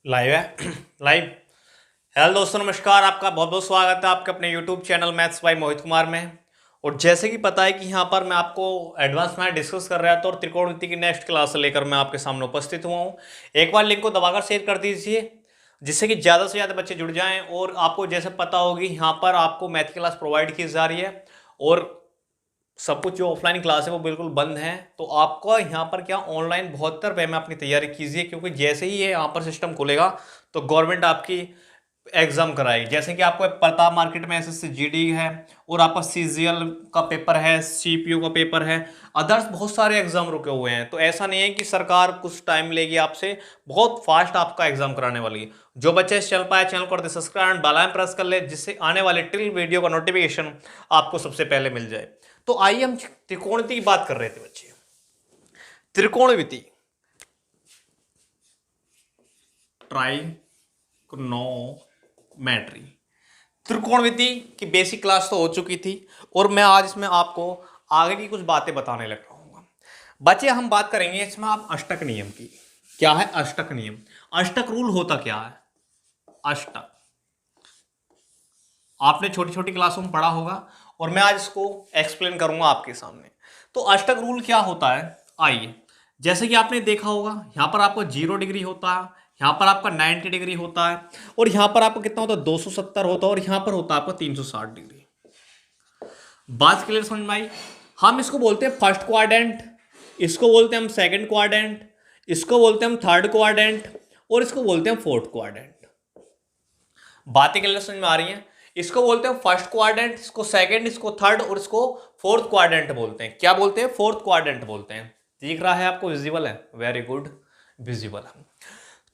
Live है। Live. Hello दोस्तों, नमस्कार। आपका बहुत बहुत स्वागत है आपके अपने YouTube channel maths by Mohit Kumar में। और जैसे कि पता है कि यहाँ पर मैं आपको एडवांस मैथ डिस्कस कर रहा था और त्रिकोणमिति की नेक्स्ट क्लास लेकर मैं आपके सामने उपस्थित हुआ हूँ। एक बार लिंक को दबाकर शेयर कर दीजिए जिससे कि ज़्यादा से ज़्यादा बच्चे जुड़ जाएं। और आपको जैसे पता होगी यहाँ पर आपको मैथ की क्लास प्रोवाइड की जा रही है और सब कुछ जो ऑफलाइन क्लास है वो बिल्कुल बंद है। तो आपका यहाँ पर क्या ऑनलाइन 72 वे में अपनी तैयारी कीजिए, क्योंकि जैसे ही ये यहाँ पर सिस्टम खुलेगा तो गवर्नमेंट आपकी एग्जाम कराएगी। जैसे कि आपको पता मार्केट में एसएससी जीडी है और आपका सीजीएल का पेपर है, सीपीयू का पेपर है, अदर्स बहुत सारे एग्जाम रुके हुए हैं। तो ऐसा नहीं है कि सरकार कुछ टाइम लेगी आपसे, बहुत फास्ट आपका एग्जाम कराने वाली है। जो बच्चे इस चैनल पर आए, चैनल को सब्सक्राइब बेल आइकन प्रेस कर ले जिससे आने वाले टिल वीडियो का नोटिफिकेशन आपको सबसे पहले मिल जाए। तो आइए हम त्रिकोणमिति की बात कर रहे थे बच्चे। त्रिकोणमिति, ट्राइगोनोमेट्री, त्रिकोणमिति की बेसिक क्लास तो हो चुकी थी और मैं आज इसमें आपको आगे की कुछ बातें बताने लग रहा हूँ। बच्चे हम बात करेंगे इसमें आप अष्टक नियम की। क्या है अष्टक नियम? अष्टक रूल होता क्या है? अष्टक आपने छोटी छोटी क्लासों में पढ़ा होगा और मैं आज इसको एक्सप्लेन करूंगा आपके सामने। तो अष्टक रूल क्या होता है, आइए। जैसे कि आपने देखा होगा यहाँ पर आपको 0 डिग्री होता है, यहाँ पर आपका 90 डिग्री होता है और यहाँ पर आपका कितना होता है 270 होता है और यहाँ पर होता है आपका 360 डिग्री। बात क्लियर समझ में आई? हम इसको बोलते हैं फर्स्ट क्वाड्रेंट, इसको बोलते हैं हम सेकंड क्वाड्रेंट, इसको बोलते हैं हम थर्ड क्वाड्रेंट और इसको बोलते हैं फोर्थ क्वाड्रेंट। बातें क्लियर समझ में आ रही हैं? इसको बोलते हैं फर्स्ट क्वाड्रेंट, इसको सेकंड, इसको थर्ड और इसको फोर्थ क्वाड्रेंट बोलते हैं। क्या बोलते हैं? फोर्थ क्वाड्रेंट बोलते हैं। दिख रहा है आपको? विजिबल है? वेरी गुड, विजिबल है।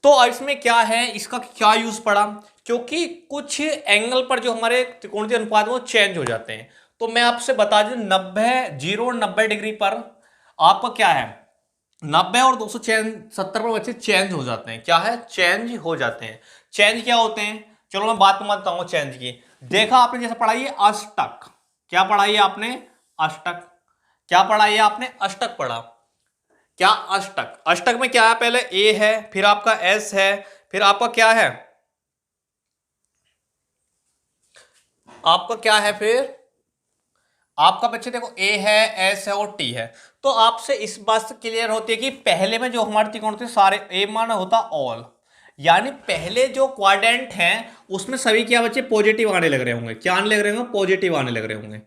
तो इसमें क्या है, इसका क्या यूज पड़ा? क्योंकि कुछ एंगल पर जो हमारे त्रिकोणीय अनुपात वो चेंज हो जाते हैं। तो मैं आपसे बता दूं 90 डिग्री पर आपका क्या है, 90 और 270 पर बच्चे चेंज हो जाते हैं। क्या है? चेंज हो जाते हैं। चेंज क्या होते हैं? चलो मैं बात बताता हूं चेंज की। देखा आपने जैसे पढ़ाई है अष्टक। क्या पढ़ाई है आपने? अष्टक। क्या पढ़ाई है आपने? अष्टक पढ़ा। क्या अष्टक? अष्टक में क्या है? पहले ए है, फिर आपका एस है, फिर आपका क्या है, आपका क्या है, फिर आपका बच्चे देखो ए है, एस है और टी है। तो आपसे इस बात से क्लियर होती है कि पहले में जो हमारे त्रिकोण थे सारे ए माना होता ऑल, यानी पहले जो क्वाड्रेंट हैं उसमें सभी क्या बच्चे पॉजिटिव आने लग रहे होंगे। क्या आने लग रहे होंगे? पॉजिटिव आने लग रहे होंगे।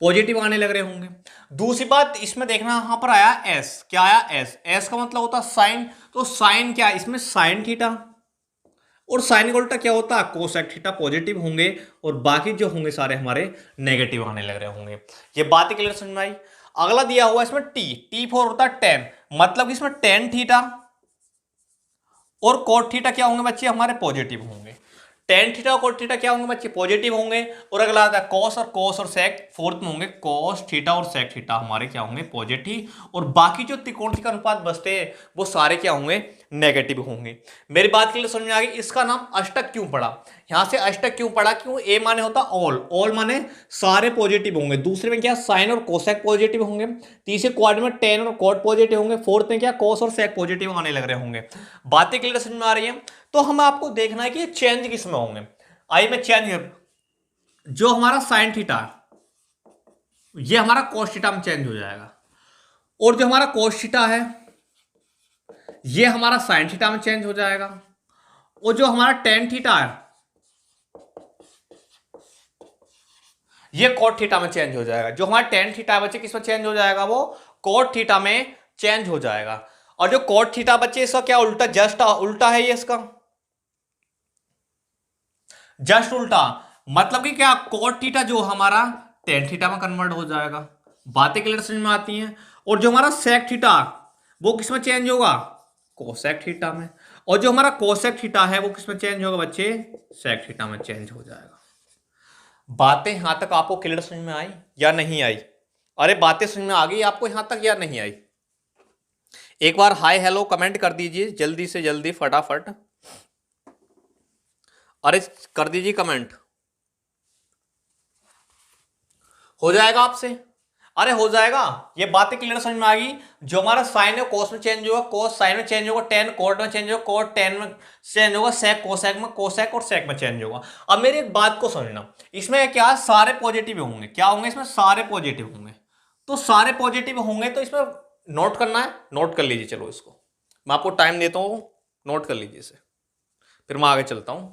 पॉजिटिव आने लग रहे होंगे। दूसरी बात इसमें देखना, यहां पर आया एस। क्या आया? एस। एस का मतलब होता साइन। तो साइन क्या? इसमें साइन थीटा और साइन का उल्टा क्या होता है? Cosec theta. पॉजिटिव होंगे और बाकी जो होंगे सारे हमारे नेगेटिव आने लग रहे होंगे। ये बात क्लियर समझ में आई? अगला दिया हुआ इसमें टी। टी फॉर होता है टेन, मतलब कि इसमें टेन थीटा और कोट थीटा क्या होंगे बच्चे? हमारे पॉजिटिव होंगे। टेन थीटा और कोट थीटा क्या होंगे बच्चे? पॉजिटिव होंगे। और अगला आता है कॉस और सेक, फोर्थ में होंगे कॉस थीटा और सेक थीटा हमारे क्या होंगे? पॉजिटिव। और बाकी जो त्रिकोणीय अनुपात बचते हैं वो सारे क्या होंगे? नेगेटिव होंगे। मेरी बात के लिए समझ में आ गई? इसका नाम अष्टक क्यों पड़ा? यहां से अष्टक क्यों पड़ा? क्यों? ए माने होता ऑल, ऑल माने सारे पॉजिटिव होंगे। दूसरे में क्या? साइन और कोसेक पॉजिटिव होंगे। तीसरे क्वाड्रेंट में टेन और कॉट पॉजिटिव होंगे। फोर्थ में क्या? कॉस और सेक पॉजिटिव आने लग रहे होंगे। बातें क्लियर समझ में आ रही है? तो हम आपको देखना है कि चेंज किस में होंगे। आइए मैं चेंज, जो हमारा साइन थीटा ये हमारा कोस थीटा में चेंज हो जाएगा और जो हमारा कोस थीटा है ये हमारा साइन थीटा में चेंज हो जाएगा और जो हमारा टेन थीटा है ये कोट थीटा में चेंज हो जाएगा। जो हमारा टेन थीटा है बच्चे किस में चेंज हो जाएगा? वो कोट थीटा में चेंज हो जाएगा। और जो कोट थीटा बच्चे इसका क्या उल्टा, जस्ट उल्टा है ये इसका, जस्ट उल्टा। मतलब कि क्या? कोट थीटा जो हमारा टेन थीटा में कन्वर्ट हो जाएगा। बातें क्लियर समझ में आती हैं? और जो हमारा सेक थीटा वो किस में चेंज होगा? कोसेक थीटा में। और जो हमारा कोसेक थीटा है वो किस में चेंज होगा बच्चे? सेक थीटा में चेंज हो जाएगा। बातें यहां तक आपको क्लियर समझ में आई या नहीं आई? अरे बातें समझ में आ गई आपको यहां तक या नहीं आई? एक बार हाय हेलो कमेंट कर दीजिए जल्दी से जल्दी, फटाफट। अरे कर दीजिए कमेंट, हो जाएगा आपसे। अरे हो जाएगा, ये बातें क्लियर समझ में आ गई। जो हमारा साइन है कोस में चेंज होगा, कोस साइन में चेंज होगा, टेन कोट में चेंज होगा, कोट टेन में चेंज होगा, सेक कोसेक में, कोसेक और सेक में चेंज होगा। अब मेरी एक बात को समझना, इसमें क्या सारे पॉजिटिव होंगे, क्या होंगे इसमें सारे पॉजिटिव होंगे। तो सारे पॉजिटिव होंगे तो इसमें नोट करना है, नोट कर लीजिए। चलो इसको मैं आपको टाइम देता हूं, नोट कर लीजिए इसे, फिर मैं आगे चलता हूं।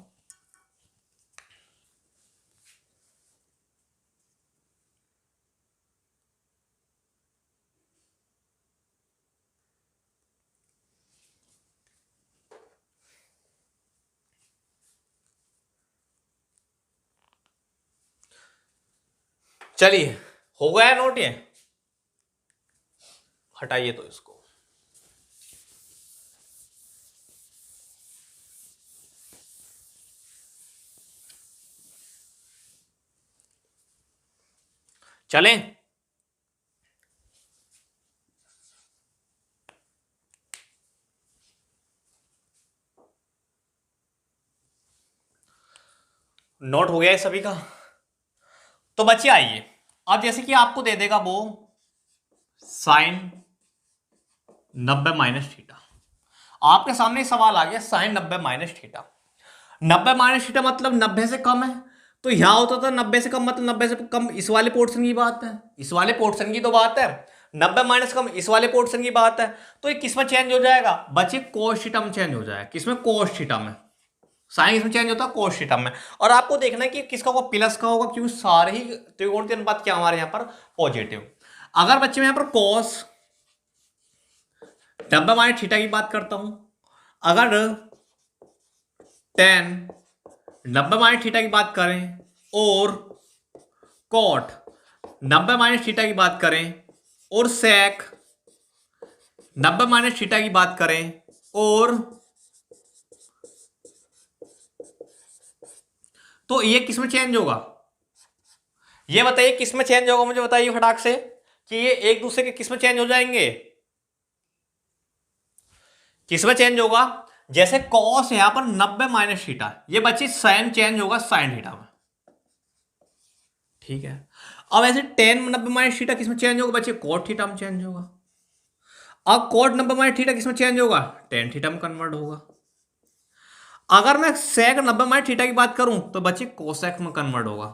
चलिए हो गया नोट, ये हटाइए तो इसको। चलें, नोट हो गया है सभी का। तो बच्चे आइए, अब जैसे कि आपको दे देगा वो साइन 90 माइनस थीटा, आपके सामने सवाल आ गया sine 90 minus theta. 90 minus theta मतलब 90 से कम है, तो यहां होता था 90 से कम मतलब 90 से कम इस वाले पोर्शन की बात है, इस वाले पोर्शन की तो बात है। 90 माइनस कम इस वाले पोर्शन की बात है। तो ये किसमें चेंज हो जाएगा बच्चे, कोस थीटा में चेंज हो जाएगा। किसमें, कोस थीटा में। साइन इसमें चेंज होता है कोस थीटा में। और आपको देखना है कि किसका होगा, प्लस का होगा, क्योंकि सारे ही त्रिकोणीय अनुपात क्या हमारे यहाँ पर पॉजिटिव। अगर बच्चे मैं यहाँ पर कोस 90 माइनस थीटा की बात करता हूं, अगर टेन 90 माइनस थीटा की बात करें और कॉट 90 माइनस थीटा की बात करें और सेक 90 माइनस थीटा की बात करें और, तो ये किसमें चेंज होगा, ये बताइए किसमें चेंज होगा, मुझे बताइए फटाक से कि ये एक दूसरे के किसमें चेंज हो जाएंगे। किसमें चेंज होगा, जैसे कॉस यहां पर 90 माइनस थीटा, ये बच्ची साइन चेंज होगा साइन थीटा में, ठीक है। अब ऐसे टेन 90 माइनस थीटा किसमें चेंज होगा बच्चे, कोट थीटा में चेंज होगा। अब कोट 90 माइनस थीटा किसमें चेंज होगा, टेन थीटा में कन्वर्ट होगा। अगर मैं सेक 90 माइनस थीटा की बात करूं तो बच्चे कोसेक में कन्वर्ट होगा,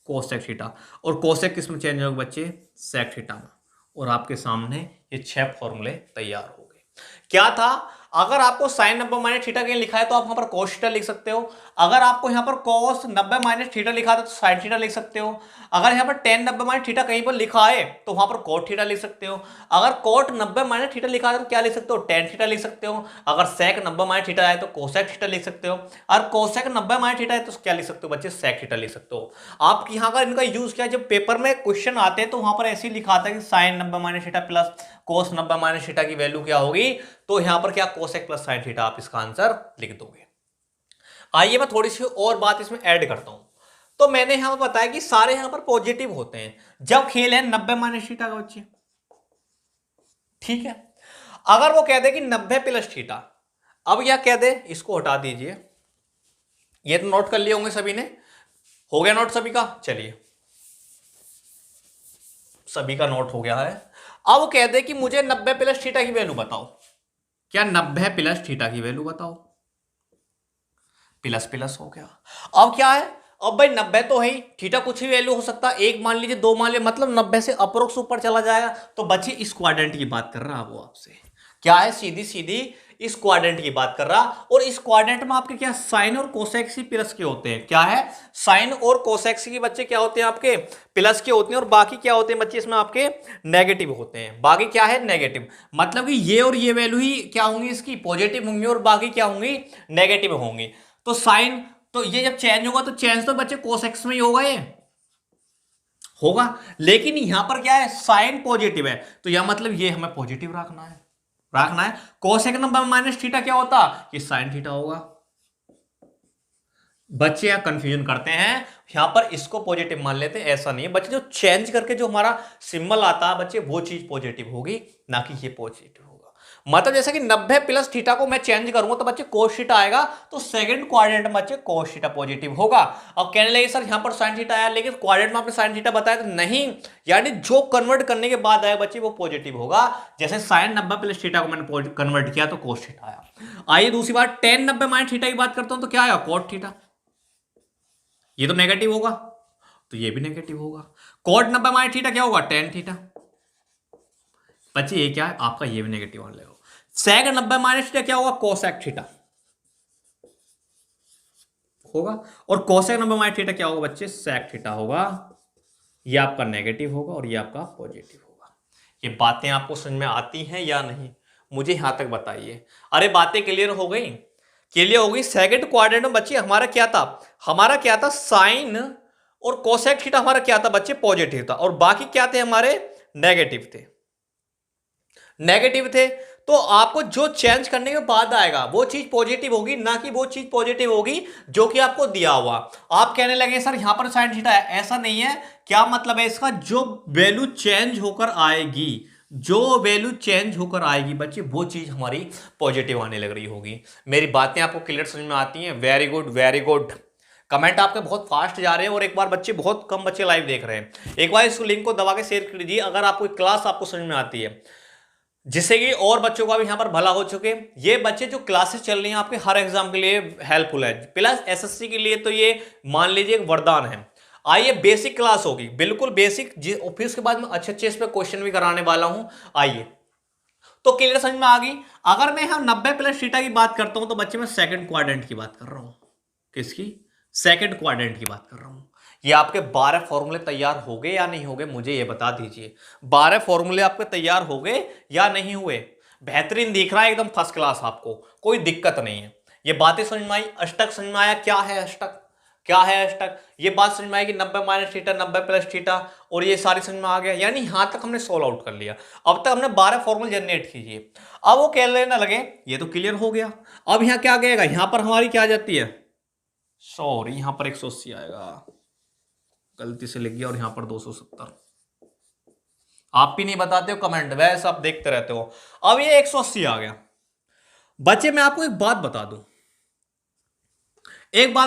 कोसेक थीटा। और कोसेक किसमें चेंज होगा बच्चे, सेक थीटा में। और आपके सामने ये 6 फॉर्मूले तैयार हो गए। क्या था, अगर आपको साइन 90 माइनस थीटा कहीं लिखा है तो आप यहां पर कोस थीटा लिख सकते हो। अगर आपको यहां पर कोस 90 माइनस थीटा लिखा था तो साइन थीटा लिख सकते हो। अगर यहां पर टेन 90 माइनस थीटा कहीं पर लिखा है तो वहां पर कोट थीटा लिख सकते हो। अगर कोट 90 माइनस थीटा लिखा है तो क्या लिख सकते हो, टेन थीटा लिख सकते हो। अगर सेक 90 माइनस थीटा है तो कोसेक थीटा लिख सकते हो। और कोसेक 90 माइनस थीटा है तो क्या लिख सकते हो बच्चे, सेक थीटा लिख सकते हो। आप यहाँ का इनका यूज किया, जब पेपर में क्वेश्चन आते हैं तो वहां पर ऐसे ही लिखा था कि sine 90 minus theta plus cos 90 minus theta की वैल्यू क्या होगी, तो यहां पर क्या कोसेक प्लस साइन थीटा आप इसका आंसर लिख दोगे। आइए मैं थोड़ी सी और बात इसमें ऐड करता हूं। तो मैंने यहां पर बताया कि सारे यहां पर पॉजिटिव होते हैं जब खेल है 90 माइनस थीटा का बच्चे, ठीक है। अगर वो कह दे कि 90 प्लस थीटा, अब क्या कह दे, इसको हटा दीजिए, ये तो नोट कर लिए होंगे सभी ने, हो गया नोट सभी का। चलिए सभी का नोट हो गया है। अब वो कह दे कि मुझे 90 प्लस थीटा की वैल्यू बताओ, क्या 90 प्लस थीटा की वैल्यू बताओ, प्लस प्लस हो गया। अब क्या है, अब भाई 90 तो है ही, थीटा कुछ भी वैल्यू हो सकता है, एक मान लीजिए, दो मान लीजिए, मतलब 90 से अप्रोक्स ऊपर चला जाएगा। तो बच्चे इस क्वाड्रेंट की बात कर रहा है वो आपसे, क्या है, सीधी सीधी इस क्वाड्रेंट की बात कर रहा। और इस क्वाड्रेंट में आपके क्या साइन और कोसेक्स ही प्लस के होते हैं, क्या है, साइन और कोसेक्स की बच्चे क्या होते हैं आपके प्लस के होते हैं। और बाकी क्या होते हैं बच्चे इसमें आपके नेगेटिव होते हैं, बाकी क्या है नेगेटिव। मतलब कि ये और ये वैल्यू ही क्या होंगी इसकी पॉजिटिव होंगी और बाकी क्या होंगी नेगेटिव होंगी। तो साइन, तो ये जब चेंज होगा तो चेंज तो बच्चे कोसेक्स में ही होगा, ये होगा। लेकिन यहां पर क्या है, साइन पॉजिटिव है, तो यह मतलब ये हमें पॉजिटिव रखना है, रखना है। कोसेक नंबर माइनस थीटा क्या होता, ये साइन थीटा होगा। बच्चे यहां कंफ्यूजन करते हैं, यहां पर इसको पॉजिटिव मान लेते हैं, ऐसा नहीं है बच्चे। जो चेंज करके जो हमारा सिंबल आता है बच्चे, वो चीज पॉजिटिव होगी, ना कि ये पॉजिटिव होगा। मतलब जैसे कि 90 प्लस थीटा को मैं चेंज करूंगा तो बच्चे कोस थीटा आएगा, तो सेकंड क्वाड्रेंट में बच्चे कोस थीटा पॉजिटिव होगा। अब कहने लगे सर यहां पर साइन थीटा आया, लेकिन क्वाड्रेंट में आपने साइन थीटा बताया तो नहीं, यानी जो कन्वर्ट करने के बाद आया बच्चे वो पॉजिटिव होगा। जैसे साइन 90 प्लस थीटा को मैंने कन्वर्ट किया तो कोस थीटा आया। आइए दूसरी बात, टेन 90 माइनस थीटा की बात करता हूं तो क्या आया, कॉट थीटा। ये तो नेगेटिव होगा, तो ये भी नेगेटिव होगा। कॉट 90 माइनस थीटा क्या होगा, टेन थीटा। बच्चे ये क्या है आपका, ये भी नेगेटिव मान लेगा। सेक 90 माइनस थीटा क्या होगा, कोसेक थीटा होगा। और कोसेक 90 माइनस थीटा क्या होगा बच्चे, सेक थीटा होगा। ये आपका नेगेटिव होगा और ये आपका पॉजिटिव होगा। ये बातें आपको समझ में आती हैं या नहीं, मुझे यहां तक बताइए। अरे बातें क्लियर हो गई, क्लियर हो गई। सेकंड क्वाड्रेंट में बच्चे हमारा क्या था, साइन और कोसेक थीटा हमारा क्या था बच्चे, पॉजिटिव था, और बाकी क्या थे हमारे, नेगेटिव थे। तो आपको जो चेंज करने के बाद आएगा वो चीज पॉजिटिव होगी, ना कि वो चीज पॉजिटिव होगी जो कि आपको दिया हुआ। आप कहने लगे सर यहां पर साइन थीटा है, ऐसा नहीं है। क्या मतलब है इसका, जो वैल्यू चेंज होकर आएगी बच्चे वो चीज हमारी पॉजिटिव आने लग रही होगी। मेरी बातें आपको क्लियर समझ में आती हैं, very good very good. Comment आपके बहुत फास्ट जा रहे हैं, और एक बार बच्चे, बहुत कम बच्चे लाइव देख रहे हैं। एक बार इस लिंक को दबा के शेयर कर दीजिए अगर आपको क्लास आपको समझ में आती है, जिससे कि और बच्चों का भी यहां पर भला हो चुके। ये बच्चे जो क्लासेस चल रही हैं आपके हर एग्जाम के लिए हेल्पफुल है, प्लस एसएससी के लिए तो ये मान लीजिए एक वरदान है। आइए बेसिक क्लास होगी, बिल्कुल बेसिक, फिर उसके बाद में अच्छे इस पे क्वेश्चन भी कराने वाला हूं। आइए, तो क्लियर समझ में आ गई। अगर मैं यहां 90 प्लस थीटा की बात करता हूं तो बच्चे मैं सेकंड क्वाड्रेंट की बात कर रहा हूं। किसकी, सेकंड क्वाड्रेंट की बात कर रहा हूं। ये आपके 12 फॉर्मूले तैयार हो गए या नहीं हो गए, मुझे ये बता दीजिए। 12 फॉर्मूले आपके तैयार हो गए या नहीं हुए। बेहतरीन दिख रहा है, एकदम फर्स्ट क्लास, आपको कोई दिक्कत नहीं है। ये बातें समझ में आई, अष्टक समझ में आया, क्या है अष्टक, ये बात समझ में आई कि 90 माइनस थीटा 90 प्लस थीटा, और ये सारी समझ में आ गया। यानी यहां तक हमने सोल्व आउट कर लिया। अब तक हमने 12 फॉर्मूले जनरेट कीजिए। अब वो कह लेना लगे ये तो क्लियर हो गया। अब यहां क्या गएगा, यहां पर हमारी क्या आ जाती है, सॉरी यहां पर 180 आएगा, गलती से लिख गया, और यहां पर 270। आप भी नहीं बताते हो कमेंट, वैसे आप देखते रहते हो। अब ये 180 आ गया। बच्चे मैं आपको एक बात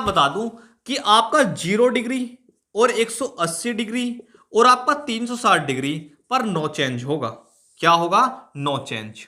बता दूं कि आपका 0 डिग्री और 180 डिग्री और आपका 360 डिग्री पर नो चेंज होगा। क्या होगा, नो चेंज।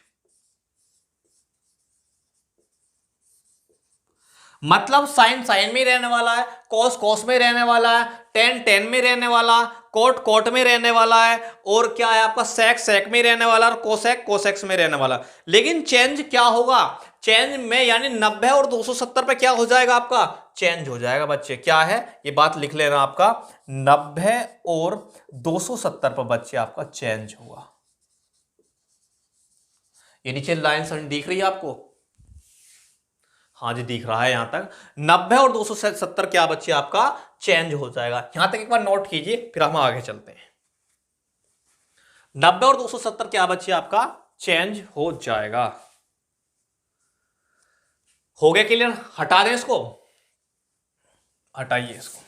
मतलब साइन साइन में रहने वाला है, कॉस कॉस में रहने वाला है, टेन टेन में रहने वाला, कोट कोट में रहने वाला है, और क्या है आपका सेक सेक में रहने वाला, और कोसेक कोसेक्स में रहने वाला। लेकिन चेंज क्या होगा, चेंज में यानी 90 और 270 पे क्या हो जाएगा, आपका चेंज हो जाएगा। बच्चे क्या है, ये बात लिख लेना, आपका 90 और 270 पर बच्चे आपका चेंज होगा। ये नीचे लाइन दिख रही है आपको, हाँ जी दिख रहा है। यहां तक 90 और 270 क्या बच्चे आपका चेंज हो जाएगा। यहां तक एक बार नोट कीजिए, फिर हम आगे चलते हैं। 90 और 270 क्या बच्चे आपका चेंज हो जाएगा। हो गया क्लियर, हटा दें इसको, हटाइए इसको।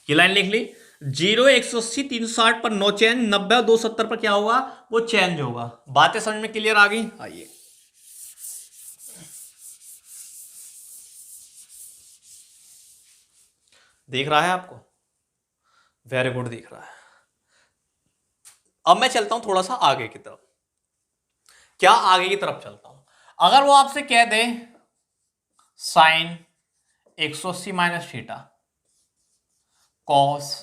ये लाइन लिख ली, 0 180 360 पर नो चेंज, 90 और 270 पर क्या होगा, वो चेंज होगा। बातें समझ में क्लियर आ गई। आइए दिख रहा है आपको, वेरी गुड दिख रहा है। अब मैं चलता हूं थोड़ा सा आगे की तरफ। क्या आगे की तरफ चलता हूं, अगर वो आपसे कह दे sine 180 minus theta, cos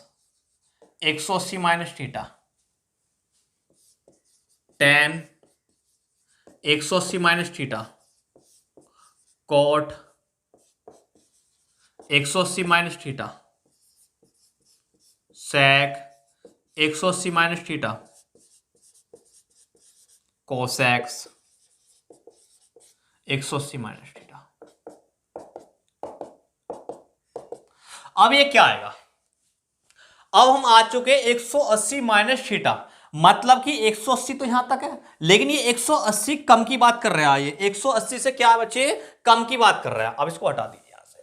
180 minus theta, tan 180 minus theta, cot 180 minus theta, sec 180 minus theta, cosec 180 minus theta. अब ये क्या आएगा, अब हम आ चुके 180 माइनस थीटा, मतलब कि 180 तो यहां तक है, लेकिन ये 180 कम की बात कर रहा है। ये 180 से क्या बचे, कम की बात कर रहा है। अब इसको हटा दीजिए यहां से।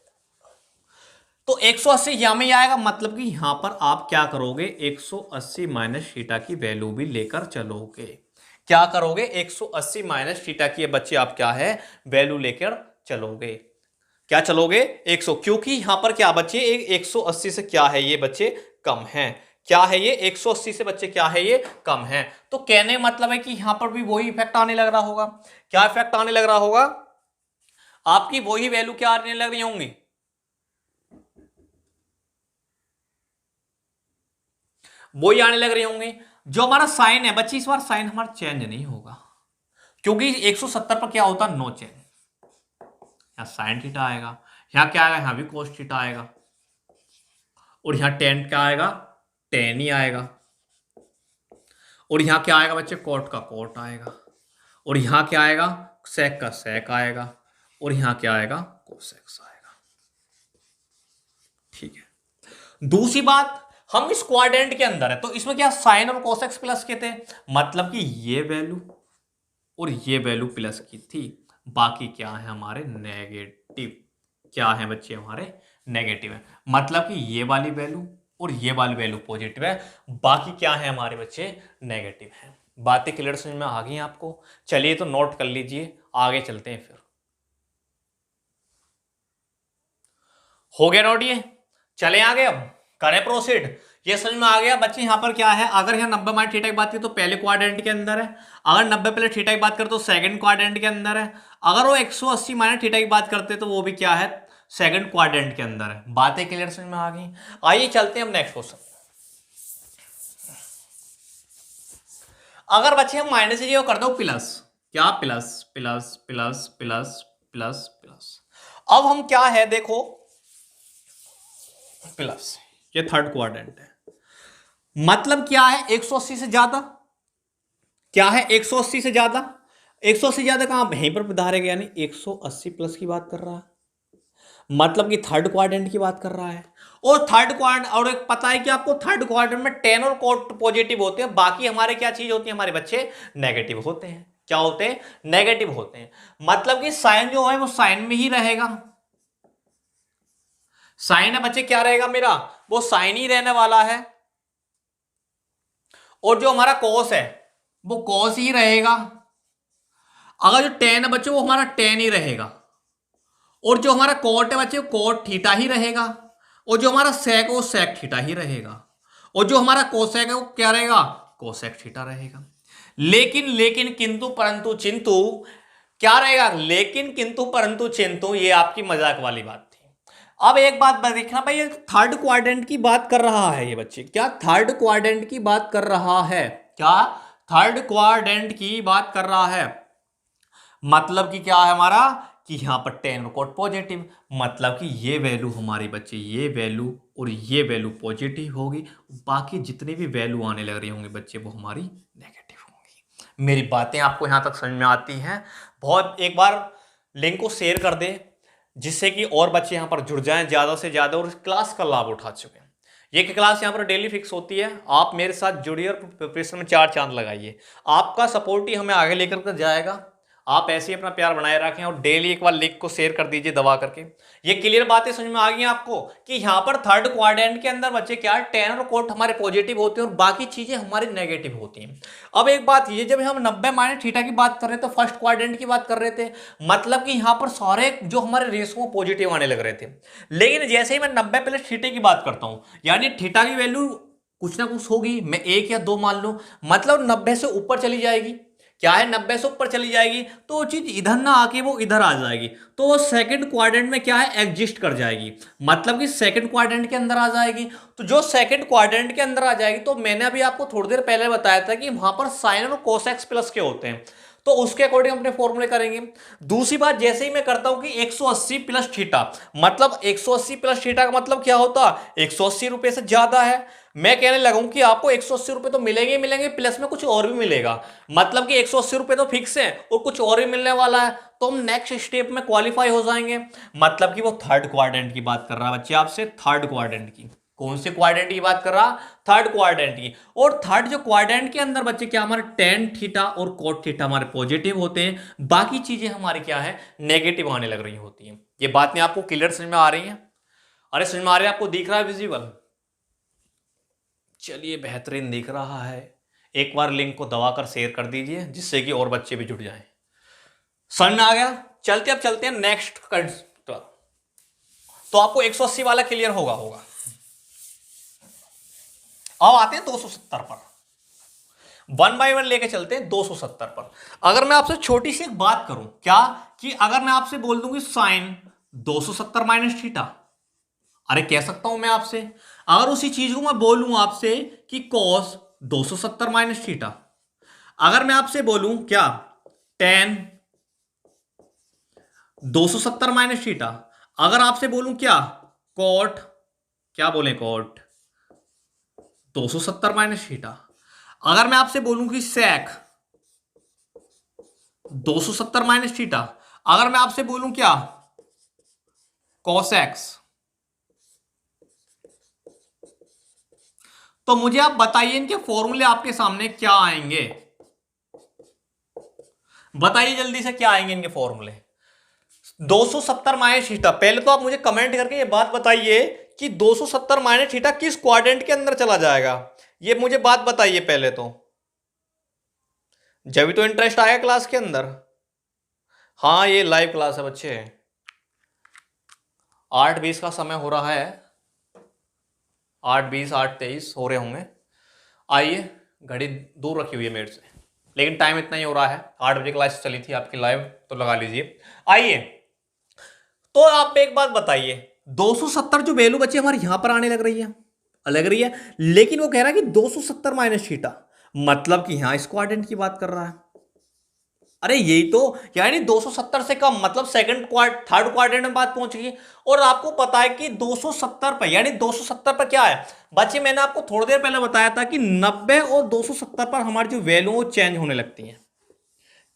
तो 180 यहां में ही आएगा, मतलब कि यहां पर आप क्या करोगे, 180 माइनस थीटा की वैल्यू भी लेकर चलोगे। क्या करोगे, 180 माइनस थीटा की बच्चे आप क्या है वैल्यू लेकर चलोगे। क्या चलोगे 100, क्योंकि यहां पर क्या बच्चे 180 से क्या है ये बच्चे कम है। क्या है ये 180 से बच्चे क्या है ये कम है। तो कहने मतलब है कि यहां पर भी वही इफेक्ट आने लग रहा होगा। क्या इफेक्ट आने लग रहा होगा, आपकी वही वैल्यू क्या आने लग रही होंगी, वही आने लग रही होंगी। जो हमारा साइन है बच्चे, इस बार साइन हमारा चेंज नहीं होगा, क्योंकि 170 पर क्या होता है नो चेंज। यहां साइन थीटा आएगा, यहां क्या आएगा, यहां भी कोस थीटा आएगा, और यहां टेन क्या आएगा, टेन ही आएगा, और यहां क्या आएगा बच्चे, कोट का कोट आएगा, और यहां क्या आएगा, सेक का सेक आएगा, और यहां क्या आएगा, कोसेक्स आएगा। ठीक है। दूसरी बात, हम इस क्वाड्रेंट के अंदर है, तो इसमें क्या साइन और कोसेक्स प्लस के थे, मतलब कि ये वैल्यू और ये वैल्यू प्लस की थी, बाकी क्या है हमारे नेगेटिव। क्या है बच्चे हमारे नेगेटिव है, मतलब कि ये वाली वैल्यू और ये वाली वैल्यू पॉजिटिव है, बाकी क्या है हमारे बच्चे नेगेटिव है। बातें क्लियर समझ में आ गई आपको। चलिए तो नोट कर लीजिए, आगे चलते हैं। फिर हो गया नोट, ये चले आगे, अब करें प्रोसीड। ये समझ में आ गया बच्चे, यहां पर क्या है, अगर यहाँ 90 माइनस थीटा की बात करें तो पहले क्वाड्रेंट के अंदर है, अगर 90 प्लस थीटा की बात करें तो सेकंड क्वाड्रेंट के अंदर है, अगर वो 180 माइनस थीटा की बात करते तो वो भी क्या है सेकंड क्वाड्रेंट के अंदर है। बातें क्लियर समझ में आ गई। आइए चलते हैं अब नेक्स्ट क्वेश्चन। अगर बच्चे हम माइनस से कर दो प्लस, क्या plus plus plus plus plus plus, अब हम क्या है देखो प्लस, ये थर्ड क्वाड्रेंट है, मतलब क्या है 180 से ज्यादा, क्या है 180 से ज्यादा, 180 ज्यादा कहां यहीं पर धारेगा, यानी 180 प्लस की बात कर रहा है, मतलब कि थर्ड क्वाड्रेंट की बात कर रहा है। और थर्ड क्वाड्रेंट, और एक पता है कि आपको थर्ड क्वाड्रेंट में टेन और कोट पॉजिटिव होते हैं, बाकी हमारे क्या चीज होती है हमारे बच्चे नेगेटिव होते हैं। क्या होते हैं, नेगेटिव होते हैं, मतलब कि साइन जो है वो साइन में ही रहेगा। साइन है बच्चे क्या रहेगा मेरा, वो साइन ही रहने वाला है, और जो हमारा कोस है वो कोस ही रहेगा। अगर जो टेन है बच्चे वो हमारा टेन ही रहेगा, और जो हमारा कोट है बच्चे कोट थीटा ही रहेगा, और जो हमारा सेक है वो सेक थीटा ही रहेगा, और जो हमारा कोसेक है वो क्या रहेगा, कोसेक थीटा रहेगा। लेकिन लेकिन किंतु परंतु चिंतु क्या रहेगा, लेकिन किंतु परंतु चिंतु, ये आपकी मजाक वाली बात थी। अब एक बात देखना भाई, ये थर्ड क्वाड्रेंट की बात कर रहा है ये बच्चे, क्या थर्ड क्वाड्रेंट की बात कर रहा है, क्या थर्ड क्वाड्रेंट की बात कर रहा है, मतलब कि क्या है हमारा कि यहां पर टेन कोट पॉजिटिव, मतलब कि ये वैल्यू हमारे बच्चे, ये वैल्यू और ये वैल्यू पॉजिटिव होगी, बाकी जितनी भी वैल्यू आने लग रही होंगी बच्चे वो हमारी नेगेटिव होंगी। मेरी बातें आपको यहां तक समझ में आती हैं। बहुत एक बार लिंक को शेयर कर दे, जिससे कि और बच्चे यहां पर जुड़ जाएं ज्यादा से ज्यादा, और इस क्लास का लाभ उठा चुके हैं। ये क्लास यहाँ पर डेली फिक्स होती है, आप मेरे साथ जुड़िए और प्रिपरेशन में चार चांद लगाइए। आपका सपोर्ट ही हमें आगे लेकर के जाएगा। आप ऐसे ही अपना प्यार बनाए रखें, और डेली एक बार लिंक को शेयर कर दीजिए दबा करके। ये क्लियर बातें समझ में आ गई आपको कि यहाँ पर थर्ड क्वाड्रेंट के अंदर बच्चे क्या टेन और कोट हमारे पॉजिटिव होते हैं और बाकी चीजें हमारी नेगेटिव होती हैं। अब एक बात ये, जब हम 90 माइनस थीटा की बात कर रहे थे तो फर्स्ट क्वाड्रेंट की बात कर रहे थे, मतलब कि यहाँ पर सारे जो हमारे रेशो पॉजिटिव आने लग रहे थे। लेकिन जैसे ही मैं 90 प्लस थीटा की बात करता हूँ, यानी थीटा की वैल्यू कुछ ना कुछ होगी, मैं 1 या 2 मान लूं, मतलब 90 से ऊपर चली जाएगी। क्या है 90 से ऊपर चली जाएगी तो वो चीज इधर ना आके वो इधर आ जाएगी, तो वो सेकंड क्वाड्रेंट में क्या है एग्जिस्ट कर जाएगी, मतलब कि सेकंड क्वाड्रेंट के अंदर आ जाएगी। तो जो सेकंड क्वाड्रेंट के अंदर आ जाएगी, तो मैंने अभी आपको थोड़ी देर पहले बताया था कि वहां पर साइन और कोसेक्स प्लस के होते हैं, तो उसके अकॉर्डिंग अपने फॉर्मूले करेंगे। दूसरी बात, जैसे ही मैं करता हूं कि 180 प्लस थीटा, मतलब 180 प्लस थीटा का मतलब क्या होता है 180 रुपए से ज्यादा है। मैं कहने लगा कि आपको 180 रुपए तो मिलेंगे मिलेंगे, प्लस में कुछ और भी मिलेगा, मतलब कि 180 रुपए तो फिक्स है और कुछ और भी मिलने वाला है, तो हम नेक्स्ट स्टेप में क्वालिफाई हो जाएंगे। मतलब कि वो थर्ड क्वाड्रेंट की बात कर रहा है बच्चे आपसे, थर्ड क्वाड्रेंट की। कौन से क्वाड्रेंट की बात कर रहा, थर्ड क्वाड्रेंट की। और थर्ड जो क्वाड्रेंट के अंदर बच्चे क्या हमारे टेन थीटा और कोट थीटा हमारे पॉजिटिव होते हैं, बाकी चीजें हमारी क्या है नेगेटिव आने लग रही होती हैं। ये बातें आपको क्लियर समझ में आ रही हैं। अरे समझ में आ रहा है आपको, दिख रहा है विजिबल? चलिए बेहतरीन दिख रहा है। एक बार लिंक को दबाकर शेयर कर दीजिए जिससे कि और बच्चे भी जुड़ जाएं। समझ में आ गया? चलते अब चलते हैं नेक्स्ट। तो आपको 180 वाला क्लियर होगा। अब आते हैं 270 पर, 1 बाय 1 लेके चलते हैं 270 पर। अगर मैं आपसे छोटी सी एक बात करूं, क्या कि अगर मैं आपसे बोल दूं कि साइन 270 माइनस थीटा, अरे कह सकता हूं मैं आपसे। अगर उसी चीज को मैं बोलूं आपसे कि कॉस 270 माइनस थीटा, अगर मैं आपसे बोलूं क्या टेन 270 माइनस थीटा, अगर आपसे बोलूं क्या कॉट, क्या बोले कॉट 270 माइनस थीटा, अगर मैं आपसे बोलूं कि सेक 270 माइनस थीटा, अगर मैं आपसे बोलूं क्या कॉसेक्स, तो मुझे आप बताइए इनके फॉर्मूले आपके सामने क्या आएंगे। बताइए जल्दी से क्या आएंगे इनके फॉर्मूले। 270 माइनस थीटा, पहले तो आप मुझे कमेंट करके ये बात बताइए कि 270 माइनस थीटा किस क्वाड्रेंट के अंदर चला जाएगा, ये मुझे बात बताइए पहले तो, जब भी तो इंटरेस्ट आएगा क्लास के अंदर। हाँ ये लाइव क्लास है बच्चे, 8:20 का समय हो रहा है, 8:20 8:23 हो रहे होंगे। आइए, घड़ी दूर रखी हुई है मेरे से, लेकिन टाइम इतना ही हो रहा है, 8 बजे क्लास चली थी आपकी लाइव, तो लगा लीजिए। आइए, तो आप एक बात बताइए, 270 जो वैल्यू बच्चे हमारे यहां पर आने लग रही है, लेकिन वो कह रहा है कि 270 माइनस थीटा, मतलब कि यहां इस क्वाड्रेंट की बात कर रहा है। अरे यही तो, यानी 270 से कम मतलब थर्ड क्वाड्रेंट में बात पहुंच गई। और आपको पता है कि 270 पर, यानी 270 पर क्या है बच्चे, मैंने आपको थोड़ी देर पहले बताया था कि 90 और 270 पर हमारी जो वैल्यू वो चेंज होने लगती है।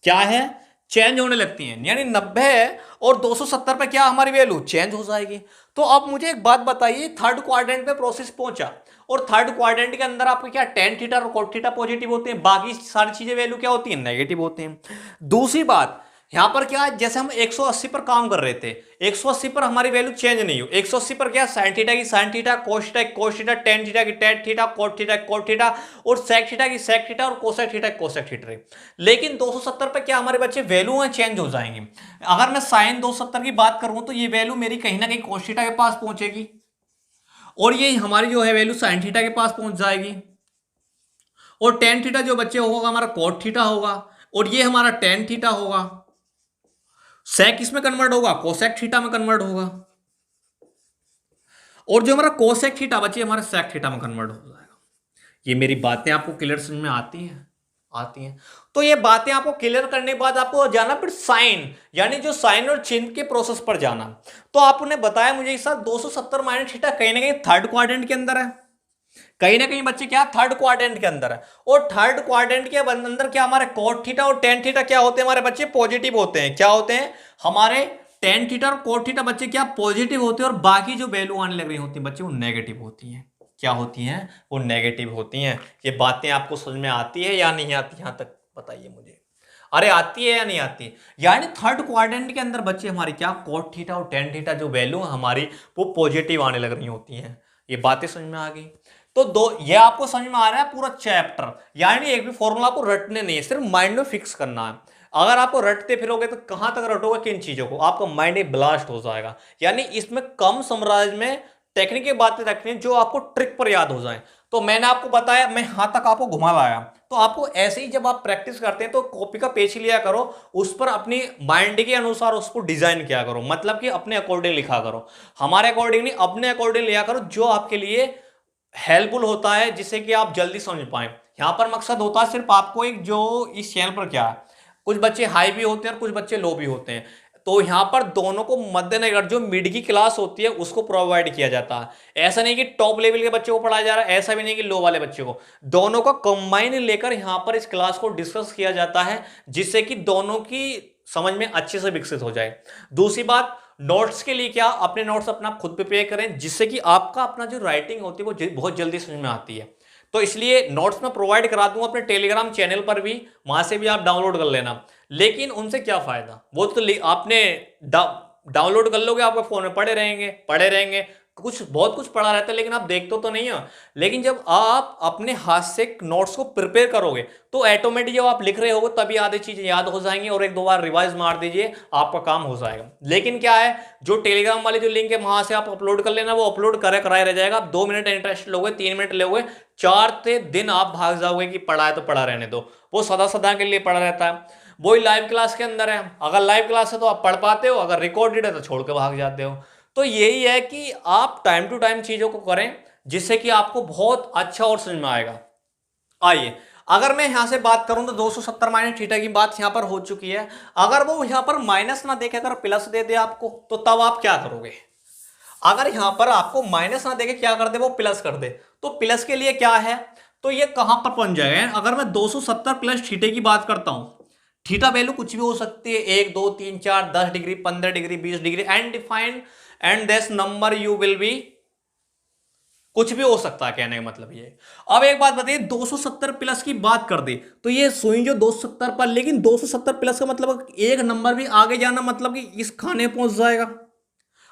क्या है? चेंज होने लगती हैं, यानी 90 और 270 पे क्या हमारी वैल्यू चेंज हो जाएगी। तो अब मुझे एक बात बताइए, थर्ड क्वाड्रेंट में प्रोसेस पहुंचा और थर्ड क्वाड्रेंट के अंदर आपको क्या टेन थीटा और कोट थीटा पॉजिटिव होते हैं, बाकी सारी चीजें वैल्यू क्या होती है नेगेटिव होते हैं। दूसरी बात यहां पर क्या है, जैसे हम 180 पर काम कर रहे थे, 180 पर हमारी वैल्यू चेंज नहीं हो, 180 पर क्या साइन थीटा की sine theta, cos theta cos theta, tan theta की tan theta, cot theta cot theta, और सेक थीटा की सेक थीटा, और कोसेक थीटा कोसेक थीटा। लेकिन 270 पर क्या हमारे बच्चे वैल्यू है चेंज हो जाएंगे। अगर मैं साइन 270 की बात करूं तो ये वैल्यू मेरी कहीं ना कहीं कोस थीटा के पास पहुंचेगी, और ये हमारी जो है वैल्यू साइन थीटा के पास पहुंच जाएगी, और टेन थीटा जो बच्चे होगा हमारा कोट थीटा होगा, और ये हमारा टेन थीटा होगा, सेक इसमें कन्वर्ट होगा कोसेक थीटा में कन्वर्ट होगा, और जो हमारा कोसेक थीटा बच्चे हमारा सेक थीटा में कन्वर्ट हो जाएगा। ये मेरी बातें आपको क्लियर समझ में आती हैं? आती हैं। तो ये बातें आपको क्लियर करने के बाद आपको जाना फिर साइन, यानी जो साइन और चिन्ह के प्रोसेस पर जाना। तो आपने बताया मुझे इस साथ 270 माइनस थीटा कहीं ना कहीं थर्ड क्वाड्रेंट के अंदर है, कहीं ना कहीं बच्चे क्या थर्ड क्वाड्रेंट के अंदर है, और थर्ड क्वाड्रेंट के अंदर क्या हमारे कोट थीटा और टेन थीटा क्या होते हैं हमारे बच्चे पॉजिटिव होते हैं। क्या होते हैं हमारे टेन थीटा और कोट थीटा बच्चे क्या पॉजिटिव होते हैं, और बाकी जो वैल्यू आने लग रही होती है बच्चे वो नेगेटिव होती हैं। क्या होती हैं? वो नेगेटिव होती हैं। ये बातें आपको समझ में आती है या नहीं आती, यहां तक बताइए मुझे। अरे आती है या नहीं आती? यानी थर्ड क्वाड्रेंट के अंदर बच्चे हमारी क्या कोट थीटा और टेन थीटा जो वैल्यू हमारी वो पॉजिटिव आने लग रही होती हैं। ये बातें समझ में आ गई? तो ये आपको समझ में आ रहा है पूरा चैप्टर, यानी एक भी फॉर्मूला आपको रटने नहीं है, सिर्फ माइंड में फिक्स करना है। अगर आपको रटते फिरोगे तो कहां तक रटोगे, किन चीजों को, आपका माइंड एक ब्लास्ट हो जाएगा। यानी इसमें कम समराइज में टेक्निकल बातें रखनी है जो आपको ट्रिक पर याद हो जाए। तो मैंने आपको बताया, मैं यहां तक आपको घुमा लाया, तो आपको ऐसे ही जब आप प्रैक्टिस करते हैं तो कॉपी का पेज लिया करो, उस पर अपनी माइंड के अनुसार उसको डिजाइन किया करो, मतलब कि अपने अकॉर्डिंग लिखा करो, हमारे अकॉर्डिंग नहीं, अपने अकॉर्डिंग लिया करो जो आपके लिए हेल्पफुल होता है, जिससे कि आप जल्दी समझ पाए। यहां पर मकसद होता है सिर्फ आपको एक, जो इस चैनल पर क्या है, कुछ बच्चे हाई भी होते हैं और कुछ बच्चे लो भी होते हैं, तो यहां पर दोनों को मद्देनजर जो मिड की क्लास होती है उसको प्रोवाइड किया जाता है। ऐसा नहीं कि टॉप लेवल के बच्चे को पढ़ाया जा रहा है, ऐसा भी नहीं कि लो वाले बच्चे को, दोनों को कंबाइन लेकर यहां पर इस क्लास को डिस्कस किया जाता है, जिससे कि दोनों की समझ में अच्छे से विकसित हो जाए। दूसरी बात, नोट्स के लिए क्या, अपने नोट्स अपना खुद प्रिपेयर करें, जिससे कि आपका अपना जो राइटिंग होती है वो बहुत जल्दी समझ में आती है। तो इसलिए नोट्स मैं प्रोवाइड करा दूंगा अपने टेलीग्राम चैनल पर भी, वहां से भी आप डाउनलोड कर लेना। लेकिन उनसे क्या फायदा, वो तो आपने डाउनलोड कर लोगे, आपके फोन में पड़े रहेंगे, कुछ बहुत कुछ पढ़ा रहता है लेकिन आप देखते तो नहीं हो। लेकिन जब आप अपने हाथ से नोट्स को प्रिपेयर करोगे तो ऑटोमेटिक जब आप लिख रहे होगे तभी आधी चीजें याद हो जाएंगी और एक दो बार रिवाइज मार दीजिए, आपका काम हो जाएगा। लेकिन क्या है, जो टेलीग्राम वाली जो लिंक है वहां से आप अपलोड कर लेना, वो अपलोड करे कराए रह जाएगा। आप 2 मिनट इंटरेस्ट लोगे, 3 मिनट लोगे, 4 दिन आप भाग जाओगे कि पढ़ा है तो पढ़ा रहने दो, वो सदा सदा के लिए पढ़ा रहता है। वही लाइव क्लास के अंदर है, अगर लाइव क्लास है तो आप पढ़ पाते हो, अगर रिकॉर्डेड है तो छोड़ के भाग जाते हो। तो यही है कि आप टाइम टू टाइम चीजों को करें जिससे कि आपको बहुत अच्छा और समझ में आएगा। आइए, अगर मैं यहां से बात करूं तो 270 माइनस थीटा की बात यहां पर हो चुकी है। अगर वो यहां पर माइनस ना देखे, अगर प्लस दे दे आपको, तो तब आप क्या करोगे? अगर यहां पर आपको माइनस ना देके क्या कर दे, वो प्लस कर दे, तो प्लस के लिए क्या है, तो ये कहां पर पहुंच जाएगा? अगर मैं 270 प्लस थीटे की बात करता हूं, थीटा वैल्यू कुछ भी हो सकती है, 1 2 3 4 10 degree 15 degree 20 degree and defined and this number you will be, कुछ भी हो सकता है, कहने का मतलब ये। अब एक बात बताइए, 270 प्लस की बात कर दे तो ये सुई जो 270 पर, लेकिन 270 प्लस का मतलब एक नंबर भी आगे जाना, मतलब कि इस खाने पहुंच जाएगा।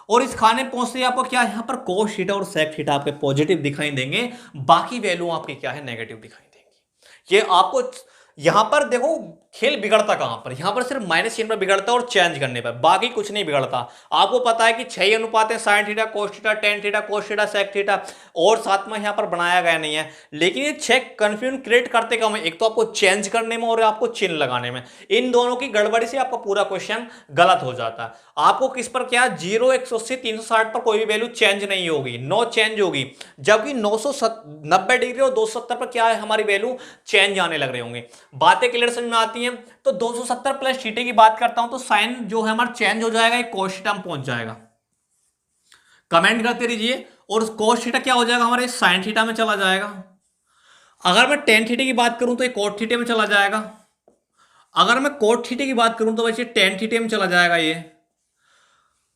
और इस खाने पहुंचते ही आपको क्या, यहां पर कोस थीटा और सेक थीटा आपके पॉजिटिव दिखाई देंगे, बाकी वैल्यू आपकी क्या है, नेगेटिव दिखाई देंगी। ये आपको यहां पर देखो खेल बिगड़ता कहां पर, यहां पर सिर्फ माइनस चिन्ह पर बिगड़ता है और चेंज करने पर, बाकी कुछ नहीं बिगड़ता। आपको पता है कि 6 अनुपात है, sine theta cos theta tan theta cos theta sec theta, और साथ में यहां पर बनाया गया नहीं है। लेकिन ये 6 कंफ्यूजन क्रिएट करते कम है, एक तो आपको चेंज करने में और आपको चिन्ह लगाने में, इन दोनों की गड़बड़ी से आपका पूरा क्वेश्चन गलत हो जाता है। आपको किस पर क्या, 0 180 360 पर कोई भी वैल्यू चेंज नहीं होगी, नो चेंज होगी, जबकि 990 डिग्री और 270 पर क्या है, हमारी वैल्यू चेंज आने लग रहे होंगे। बातें क्लियर समझ में आती हैं? तो 270 प्लस थीटा की बात करता हूं तो साइन जो है हमारा चेंज हो जाएगा, एक कोस थीटा में पहुंच जाएगा। कमेंट करते रहिए। और कोस थीटा क्या हो जाएगा, हमारे साइन थीटा में चला जाएगा। अगर मैं टेन थीटा की बात करूं तो ये कोट थीटा में चला जाएगा। अगर मैं कोट थीटा की बात करूं तो वैसे टेन थीटा में चला जाएगा ये।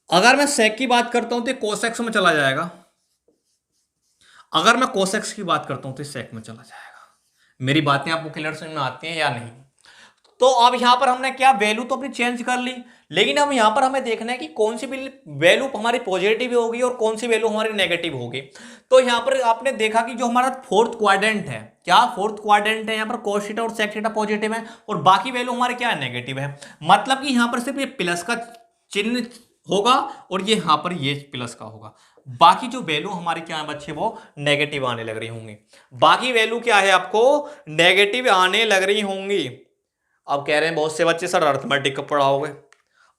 अगर मैं सेक की बात करता हूं तो कोसेक्स में चला जाएगा। अगर मैं कोसेक्स की बात करता हूं तो सेक में चला जाएगा। मेरी बातें आपको क्लियर समझ में आती हैं या नहीं? तो अब यहां पर हमने क्या, वैल्यू तो अपनी चेंज कर ली, लेकिन अब यहां पर हमें देखना है कि कौन सी वैल्यू हमारी पॉजिटिव होगी और कौन सी वैल्यू हमारी नेगेटिव होगी। तो यहां पर आपने देखा कि जो हमारा फोर्थ क्वाड्रेंट है, क्या फोर्थ क्वाड्रेंट है, यहां पर कोस थीटा और सेक थीटा पॉजिटिव है और बाकी वैल्यू हमारे क्या है, नेगेटिव है। मतलब कि यहां पर सिर्फ ये प्लस का चिन्ह होगा और ये यहां पर ये प्लस का होगा, बाकी जो वैल्यू हमारी क्या है बच्चे, वो नेगेटिव आने लग रही होंगी। बाकी वैल्यू क्या है, आपको नेगेटिव आने लग रही होंगी। अब कह रहे हैं बहुत से बच्चे सर अर्थमेटिक कब पढ़ाओगे?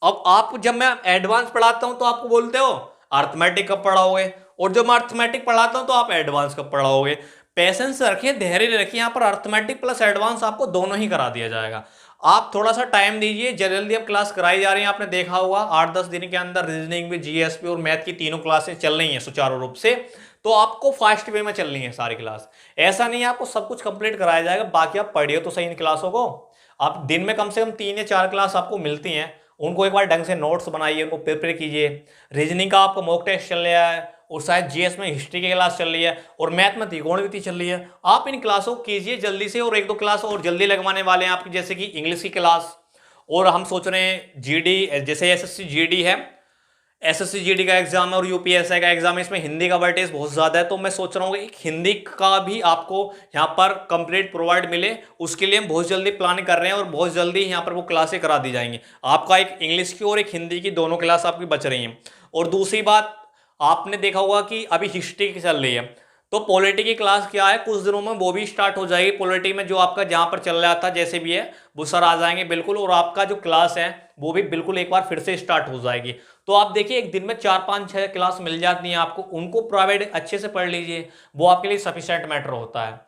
अब आप, जब मैं एडवांस पढ़ाता हूं तो आपको बोलते हो अर्थमेटिक कब पढ़ाओगे, और जब मैं अर्थमेटिक पढ़ाता हूं तो आप एडवांस कब पढ़ाओगे। पेशेंस रखिए, धैर्य रखिए, यहाँ पर अर्थमेटिक प्लस एडवांस आपको दोनों ही करा दिया जाएगा। आप थोड़ा सा टाइम दीजिए, जल्दी अब क्लास कराई जा रही है, आपने देखा होगा 8-10 दिन के अंदर रीजनिंग में जीएसपी और मैथ की तीनों क्लासेस चल रही हैं सुचारू रूप से। तो आपको फास्ट वे में चलनी है सारी क्लास, ऐसा नहीं है आपको सब कुछ कंप्लीट कराया जाएगा, बाकी आप पढ़िए तो सही इन क्लासों को। आप दिन में कम से कम 3 या 4 क्लास आपको मिलती हैं, उनको एक बार ढंग से नोट्स बनाइए, उनको प्रिपेयर कीजिए। रीजनिंग का आपको मॉक टेस्ट चल रहा है और शायद जीएस में हिस्ट्री की क्लास चल रही है और मैथ में त्रिकोणमिति चल रही है। आप इन क्लासों को कीजिए जल्दी से, और एक दो क्लास और जल्दी लगवाने वाले हैं आपकी, जैसे कि इंग्लिश की क्लास, और हम सोच रहे हैं जीडी, जैसे एसएससी जीडी है, एसएससी जीडी का एग्जाम है और यूपीएससी का एग्जाम है, इसमें हिंदी का वेटेज बहुत ज्यादा है, तो मैं सोच रहा हूँ कि हिंदी का भी आपको यहाँ पर कंप्लीट प्रोवाइड मिले, उसके लिए हम बहुत जल्दी प्लानिंग कर रहे हैं और बहुत जल्दी यहाँ पर वो क्लासें करा दी जाएंगी। आपका एक इंग्लिश की और एक हिंदी की दोनों क्लास आपकी बच रही हैं। और दूसरी बात, आपने देखा होगा कि अभी हिस्ट्री की चल रही है, तो पॉलिटी की क्लास क्या है, कुछ दिनों में वो भी स्टार्ट हो जाएगी। पॉलिटी में जो आपका जहां पर चल रहा था जैसे भी है वो सर आ जाएंगे बिल्कुल, और आपका जो क्लास है वो भी बिल्कुल एक बार फिर से स्टार्ट हो जाएगी। तो आप देखिए एक दिन में 4-5-6 क्लास मिल जाती हैं आपको, उनको प्राइवेट अच्छे से पढ़ लीजिए, वो आपके लिए सफिशिएंट मैटर होता है।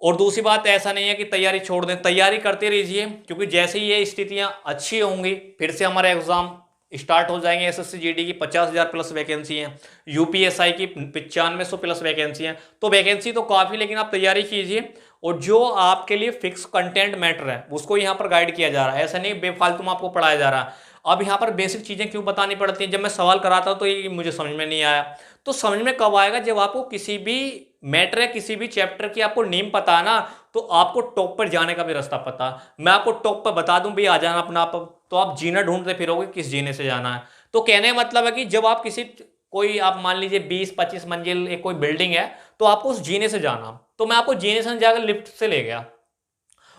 और दूसरी बात, ऐसा नहीं है कि तैयारी छोड़ दें, तैयारी करते रहिए, क्योंकि जैसे ही ये स्थितियां अच्छी होंगी फिर से हमारे एग्जाम स्टार्ट हो जाएंगे। एसएससी जीडी की 50,000 प्लस वैकेंसी हैं, यूपीएसआई की 9500 प्लस वैकेंसी हैं, तो वैकेंसी तो काफ़ी, लेकिन आप तैयारी कीजिए। और जो आपके लिए फिक्स कंटेंट मैटर है उसको यहाँ पर गाइड किया जा रहा है, ऐसा नहीं बेफालतू में आपको पढ़ाया जा रहा है। अब यहाँ पर बेसिक चीज़ें क्यों बतानी पड़ती हैं, जब मैं सवाल कराता हूँ तो ये मुझे समझ में नहीं आया, तो समझ में कब आएगा, जब आपको किसी भी मैटर है, किसी भी चैप्टर की आपको नींव पता है ना, तो आपको टॉप पर जाने का भी रास्ता पता। मैं आपको टॉप पर बता दूं भी आ जाना अपना आप, तो आप जीना ढूंढते फिरोगे किस जीने से जाना है। तो कहने का मतलब है कि जब आप किसी कोई आप मान लीजिए 20-25 मंजिल एक कोई बिल्डिंग है, तो आपको उस जीने से जाना, तो मैं आपको जीने से जाकर लिफ्ट से ले गया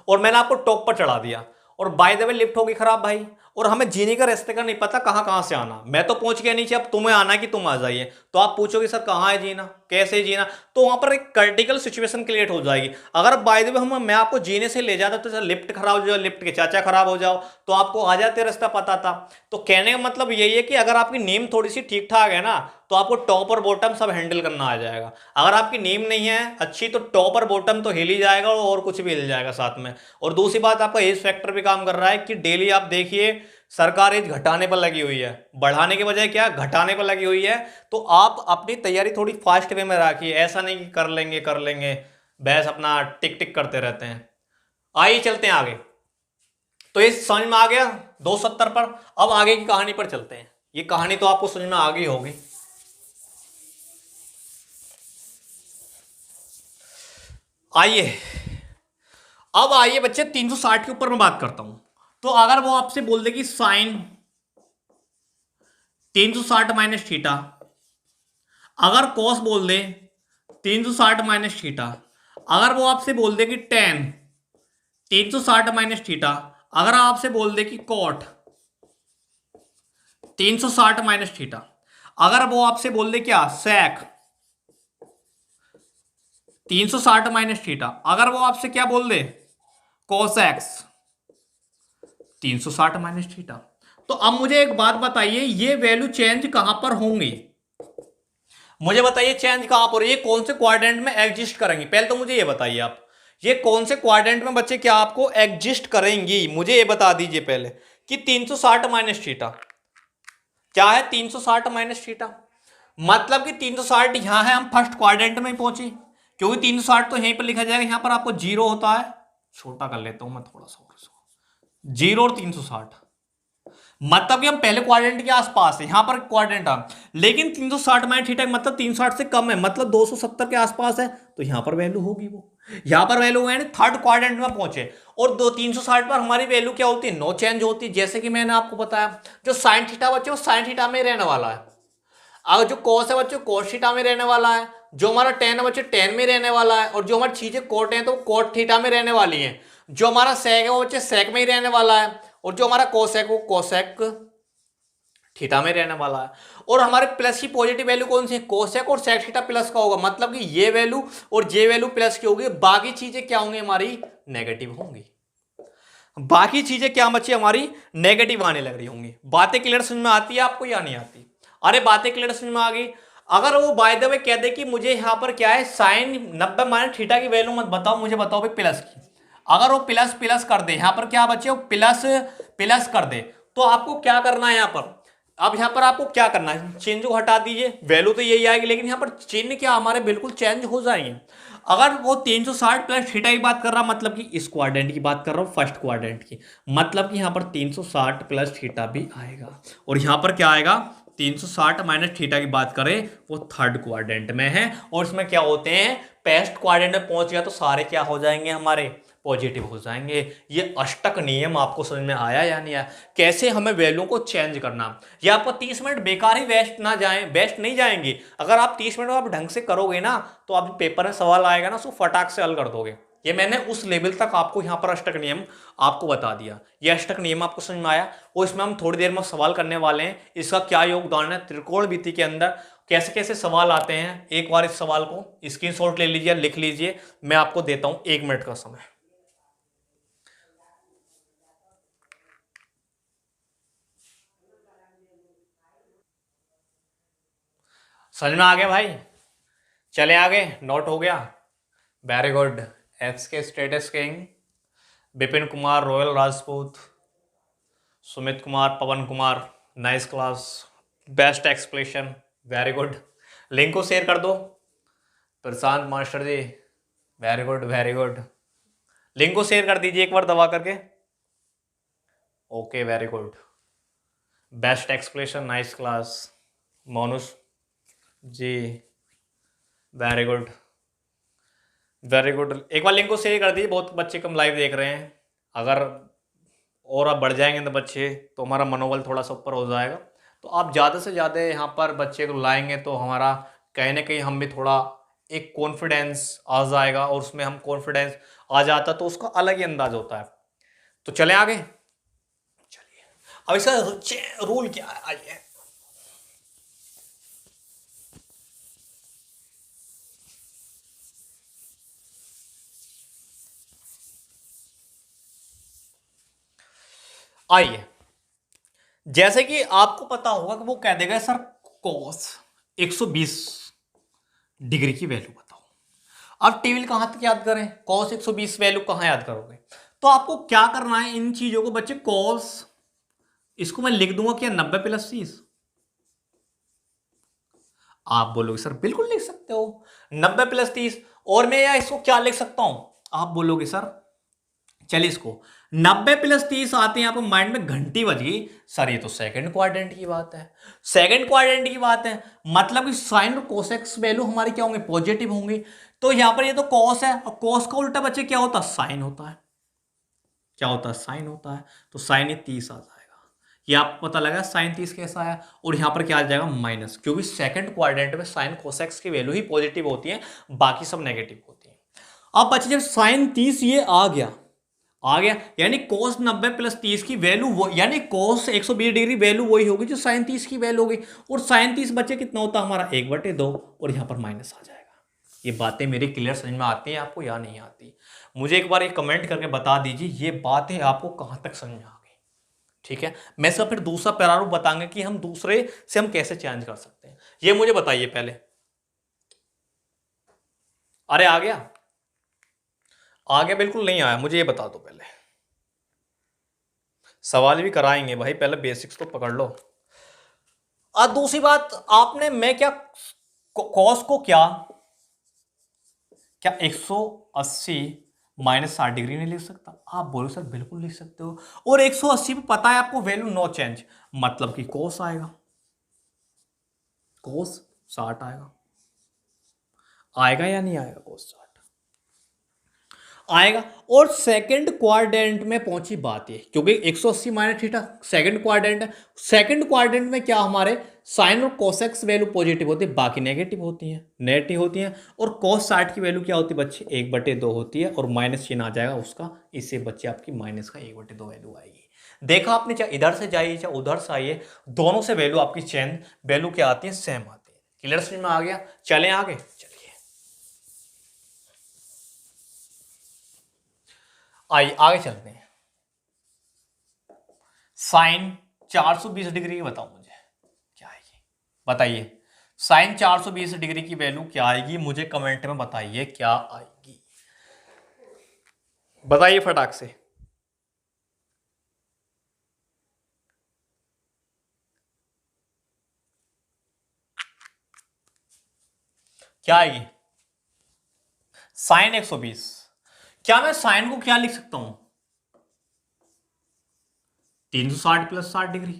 और मैंने आपको टॉप पर चढ़ा दिया, और बाय द वे लिफ्ट होगी खराब भाई, और हमें जीने का रास्ते का नहीं पता कहां कहां से आना। मैं तो पहुंच गया नीचे, अब तुम्हें आना है कि तुम आ जाइए, तो आप पूछोगे सर कहां है जीना, कैसे जीना, तो वहां पर एक क्रिटिकल सिचुएशन क्रिएट हो जाएगी। अगर बाय द वे हम मैं आपको जीने से ले जाता तो सर लिफ्ट खराब हो जाओ, लिफ्ट के चाचा खराब हो जाओ, तो आपको आ जाते रास्ता पता था। तो कहने का मतलब यही है कि अगर आपकी नींव थोड़ी सी ठीक ठाक है ना, तो आपको टॉप और बॉटम सब हैंडल करना आ जाएगा। अगर आपकी नींव नहीं है अच्छी, तो टॉप और बॉटम तो हिल ही जाएगा और कुछ भी हिल जाएगा साथ में। और दूसरी बात, आपका एज फैक्टर भी काम कर रहा है कि डेली आप देखिए सरकार एज घटाने पर लगी हुई है, बढ़ाने के बजाय क्या घटाने पर लगी हुई है। तो आप अपनी तैयारी थोड़ी फास्ट वे में रखिए, ऐसा नहीं कि कर लेंगे बहस अपना टिक टिक करते रहते हैं। आइए चलते हैं आगे। तो ये समझ में आ गया 270 पर। अब आगे की कहानी पर चलते हैं। ये कहानी तो आपको समझ में आ गई होगी। आइए अब आइए बच्चे 360 के ऊपर मैं बात करता हूं। तो अगर वो आपसे बोल दे कि साइन 360 माइनस थीटा, अगर कॉस बोल दे 360 माइनस थीटा, अगर वो आपसे बोल दे कि टेन 360 माइनस थीटा, अगर आपसे बोल दे कि कॉट 360 माइनस थीटा, अगर वो आपसे बोल दे क्या सेक 360 माइनस थीटा, अगर वो आपसे क्या बोल दे कोसेक्स 360 माइनस थीटा, तो अब मुझे एक बात बताइए, ये वैल्यू चेंज कहां पर होंगी? मुझे बताइए चेंज कहां पर, ये कौन से क्वाड्रेंट में एग्जिस्ट करेंगी? पहले तो मुझे ये बताइए आप, ये कौन से क्वाड्रेंट में बच्चे क्या आपको एग्जिस्ट करेंगी, मुझे ये बता दीजिए पहले कि 360 माइनस थीटा क्या है। 360 माइनस थीटा मतलब कि 360 यहां है, हम फर्स्ट क्वाड्रेंट में पहुंचे, क्योंकि 360 तो यहीं पर लिखा जाएगा, यहां पर आपको जीरो होता है, छोटा कर लेता हूं मैं थोड़ा सा, जीरो और 360 मतलब कि हम पहले क्वाड्रेंट के आसपास है, यहां पर क्वाड्रेंट है, लेकिन 360 माइनस थीटा मतलब 360 से कम है, मतलब 270 के आसपास है, तो यहां पर वैल्यू होगी, वो यहां पर वैल्यू है थर्ड क्वाड्रेंट में पहुंचे। और 360 पर हमारी वैल्यू क्या होती है, नो चेंज होती है। जैसे कि मैंने आपको बताया जो साइन थीटा बच्चे वो साइन थीटा में रहने वाला है, अगर जो कॉस है बच्चों कोस थीटा में रहने वाला है, जो हमारा टेन है बच्चों टेन में रहने वाला है, और जो हमारी चीजें कोट है तो कोट थीटा में रहने वाली हैं, जो हमारा सेक है वो बच्चे सेक में ही रहने वाला है, और जो हमारा कोसेक वो कोसेक थीटा में रहने वाला है। और हमारे प्लस की पॉजिटिव वैल्यू कौन सी है, कोसेक और सेक थीटा प्लस का होगा, मतलब कि ये वैल्यू और ये वैल्यू प्लस की होगी, बाकी चीजें क्या होंगी हमारी नेगेटिव होंगी, बाकी चीजें क्या बच्चे हमारी नेगेटिव आने लग रही होंगी। बातें क्लियर समझ में आती है आपको या नहीं आती? अरे बातें क्लियर समझ में आ गई। अगर वो बाय द वे कह दे कि मुझे यहां पर क्या है साइन 90 माइनस थीटा की वैल्यू मत बताओ, मुझे बताओ भाई प्लस की, अगर वो प्लस प्लस कर दे, यहां पर क्या बचे वो प्लस प्लस कर दे, तो आपको क्या करना है यहां पर, अब यहां पर आपको क्या करना है, चिन्ह को हटा दीजिए, वैल्यू तो यही आएगी, लेकिन यहां पर चिन्ह क्या हमारे बिल्कुल चेंज हो जाएंगे। अगर वो 360 प्लस थीटा की बात कर रहा, मतलब कि इस क्वाड्रेंट की बात कर रहा हूं फर्स्ट क्वाड्रेंट की, मतलब कि यहां पर 360 प्लस थीटा भी आएगा, और यहां पर क्या आएगा 360 माइनस थीटा की बात करें वो थर्ड क्वाड्रेंट में है, और इसमें क्या होते हैं फर्स्ट क्वाड्रेंट में पहुंच गया तो सारे क्या हो जाएंगे हमारे पॉजिटिव हो जाएंगे। ये अष्टक नियम आपको समझ में आया या नहीं आया, कैसे हमें वैल्यू को चेंज करना। ये आपको 30 मिनट बेकार ही वेस्ट ना जाए, वेस्ट नहीं जाएंगे, अगर आप 30 मिनट में आप ढंग से करोगे ना, तो आप पेपर में सवाल आएगा ना उसको फटाक से हल कर दोगे। ये मैंने उस लेवल तक आपको यहाँ पर अष्टक नियम आपको बता दिया। ये अष्टक नियम आपको समझ में आया, और इसमें हम थोड़ी देर में सवाल करने वाले हैं, इसका क्या योगदान है त्रिकोणमिति के अंदर, कैसे कैसे सवाल आते हैं। एक बार इस सवाल को स्क्रीनशॉट ले लीजिए, लिख लीजिए, मैं आपको देता हूं 1 मिनट का समय। समझ में आ गया भाई? चले आगे, नोट हो गया, वेरी गुड। एक्स के status king Vipin Kumar royal Rajput, Sumit Kumar Pawan Kumar, nice class, best explanation, very good. Link को शेयर कर दो Prashant master ji, very good very good. Link को शेयर कर दीजिए एक बार दबा करके, okay very good, best explanation, nice class, Monus ji, very good very good. एक बार लिंक को शेयर कर दीजिए, बहुत बच्चे कम लाइव देख रहे हैं, अगर और आप बढ़ जाएंगे तो बच्चे, तो हमारा मनोबल थोड़ा सा ऊपर हो जाएगा, तो आप ज़्यादा से ज़्यादा यहाँ पर बच्चे को लाएंगे तो हमारा कहीं ना कहीं हम भी थोड़ा एक कॉन्फिडेंस आ जाएगा, और उसमें हम कॉन्फिडेंस आ जाता तो उसका अलग ही अंदाज होता है। तो चले आगे, चलिए अब इसका रूल क्या है आइए। आइए, जैसे कि आपको पता होगा कि वो कह देगा सर कॉस 120 डिग्री की वैल्यू बताओ। अब टेबल कहां तक याद करें, कॉस 120 वैल्यू कहां याद करोगे? तो आपको क्या करना है इन चीजों को बच्चे, कॉस इसको मैं लिख दूंगा क्या 90 + 30। आप बोलोगे सर बिल्कुल लिख सकते हो 90 + 30, और मैं या इसको क्या लिख सकता हूं? आप बोलोगे सर चलिए इसको 90 + 30 आते हैं, आपको माइंड में घंटी बज गई, सर ये तो सेकंड क्वाड्रेंट की बात है। सेकंड क्वाड्रेंट की बात है मतलब कि साइन और कोसेक्स वैल्यू हमारी क्या होंगे, पॉजिटिव होंगी। तो यहां पर ये तो कॉस है, और कॉस का उल्टा बच्चे क्या होता है, साइन होता है। क्या होता है, साइन होता है। तो साइन ये 30 आ जाएगा, ये आपको पता लगा साइन 30 कैसा है। और यहां पर क्या आ जाएगा माइनस, क्योंकि सेकंड क्वाड्रेंट में साइन कोसेक्स की वैल्यू ही पॉजिटिव होती है, बाकी सब नेगेटिव होती है। अब बच्चे जब साइन 30 ये आ गया यानी cos 90 + 30 की वैल्यू वो, यानी cos 120 डिग्री वैल्यू वही होगी जो sin 30 की वैल्यू होगी। और sin 30 बच्चे कितना होता है हमारा 1/2, और यहां पर माइनस आ जाएगा। ये बातें मेरी क्लियर समझ में आती हैं आपको या नहीं आती? मुझे एक बार ये कमेंट करके बता दीजिए ये बातें आपको कहां तक समझ में आ गई। ठीक है, मैं इसका फिर दूसरा पैराग्राफ बताएंगे कि हम दूसरे से हम कैसे चेंज कर सकते हैं। ये मुझे बताइए पहले, अरे आ गया, आ गया बिल्कुल नहीं आया, मुझे ये बता दो पहले। सवाल भी कराएंगे भाई, पहले बेसिक्स तो पकड़ लो। और दूसरी बात आपने, मैं क्या कॉस को क्या 180 - 60 डिग्री नहीं लिख सकता? आप बोलो सर बिल्कुल लिख सकते हो। और 180 पे पता है आपको वैल्यू नो चेंज, मतलब कि कॉस आएगा, कॉस 60 आएगा। आएगा या नहीं आएगा, कॉस 60 आएगा। और सेकंड क्वाड्रेंट में पहुंची बात ये, क्योंकि 180 - थीटा सेकंड क्वाड्रेंट है। सेकंड क्वाड्रेंट में क्या हमारे साइन और कोसेक्स वैल्यू पॉजिटिव होती है, बाकी नेगेटिव होती हैं। और कॉस 60 की वैल्यू क्या होती है बच्चे, 1/2 होती है, और माइनस चिन्ह आ जाएगा उसका, इससे बच्चे आपकी माइनस का 1/2 वैल्यू आएगी। देखा आपने, चाहे इधर से जाइए चाहे उधर से आइए, दोनों से वैल्यू आपकी चेंज वैल्यू क्या आती है, सेम आती है। क्लियर समझ में आ गया? चलें आगे, चलिए आइए आगे चलते हैं। साइन 420 डिग्री की बताओ मुझे क्या आएगी, बताइए। साइन 420 डिग्री की वैल्यू क्या आएगी, मुझे कमेंट में बताइए क्या आएगी, बताइए फटाक से। क्या आएगी? साइन 120। क्या मैं साइन को क्या लिख सकता हूं, 360 + 60 डिग्री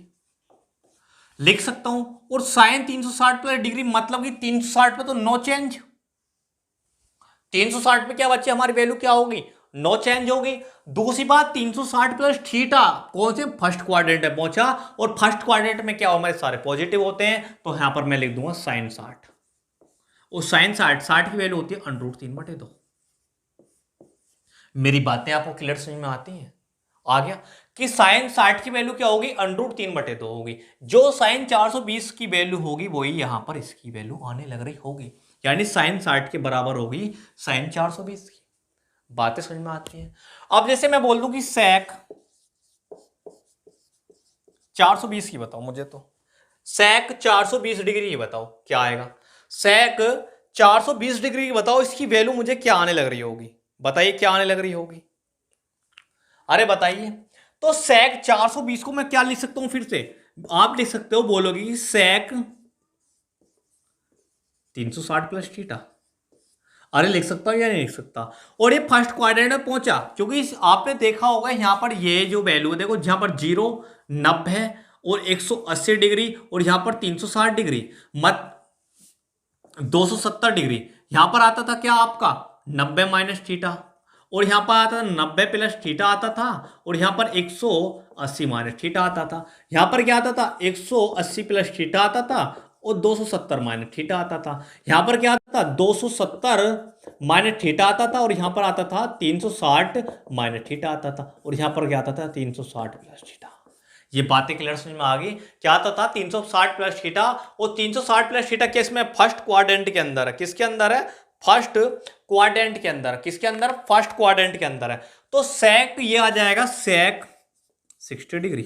लिख सकता हूं। और साइन 360 प्लस डिग्री मतलब कि 360 पे तो नो चेंज, 360 पे क्या बच्चे हमारी वैल्यू क्या होगी, नो चेंज होगी। दूसरी बात 360 + थीटा कौन से फर्स्ट क्वाड्रेंट में पहुंचा, और फर्स्ट क्वाड्रेंट में क्या हमारे सारे पॉजिटिव होते हैं, तो यहां पर मैं लिख दूंगा साइन 60। और साइन 60 की वैल्यू होती है √3/2। मेरी बातें आपको क्लियर समझ में आती हैं? आ गया कि साइन 60 की वैल्यू क्या होगी, √3/2 होगी। जो साइन 420 की वैल्यू होगी वही यहां पर इसकी वैल्यू आने लग रही होगी, यानी साइन 60 के बराबर होगी साइन 420 की। बातें समझ में आती हैं? अब जैसे मैं बोल दूं कि सेक 420 की बताओ मुझे, तो सेक 420 डिग्री की बताओ क्या आएगा, सेक 420 डिग्री की बताओ, इसकी वैल्यू मुझे क्या आने लग रही होगी, बताइए क्या आने लग रही होगी, अरे बताइए। तो सेक 420 को मैं क्या लिख सकता हूं, फिर से आप लिख सकते हो, बोलोगे कि सेक 360 + थीटा, अरे लिख सकता हूं या नहीं लिख सकता। और ये फर्स्ट क्वाड्रेंट में पहुंचा, क्योंकि आपने देखा होगा यहां पर ये जो वैल्यू है, देखो जहां पर 0 90 और 180 डिग्री, और यहां पर 360 डिग्री मत 270 डिग्री, यहां पर आता था क्या आपका 90 - थीटा, और यहाँ पर आता था 90 प्लस थीटा आता था, और यहाँ पर 180 माइनस थीटा आता था। यहाँ पर क्या आता था, 180 प्लस थीटा आता था और 270 माइनस थीटा आता था। यहाँ पर क्या आता था, 270 माइनस थीटा आता था, और यहाँ पर आता था 360 माइनस थीटा आता था, और यहाँ पर क्या आता था, 360 प्लस थीटा। ये बातें क्लियर समझ में आ गई। क्या आता था, 360 प्लस थीटा, और 360 प्लस थीटा केस में फर्स्ट क्वाड्रेंट के अंदर है। किसके अंदर है, फर्स्ट क्वाड्रेंट के अंदर। किसके अंदर, फर्स्ट क्वाड्रेंट के अंदर है। तो सेक ये आ जाएगा, सेक 60 डिग्री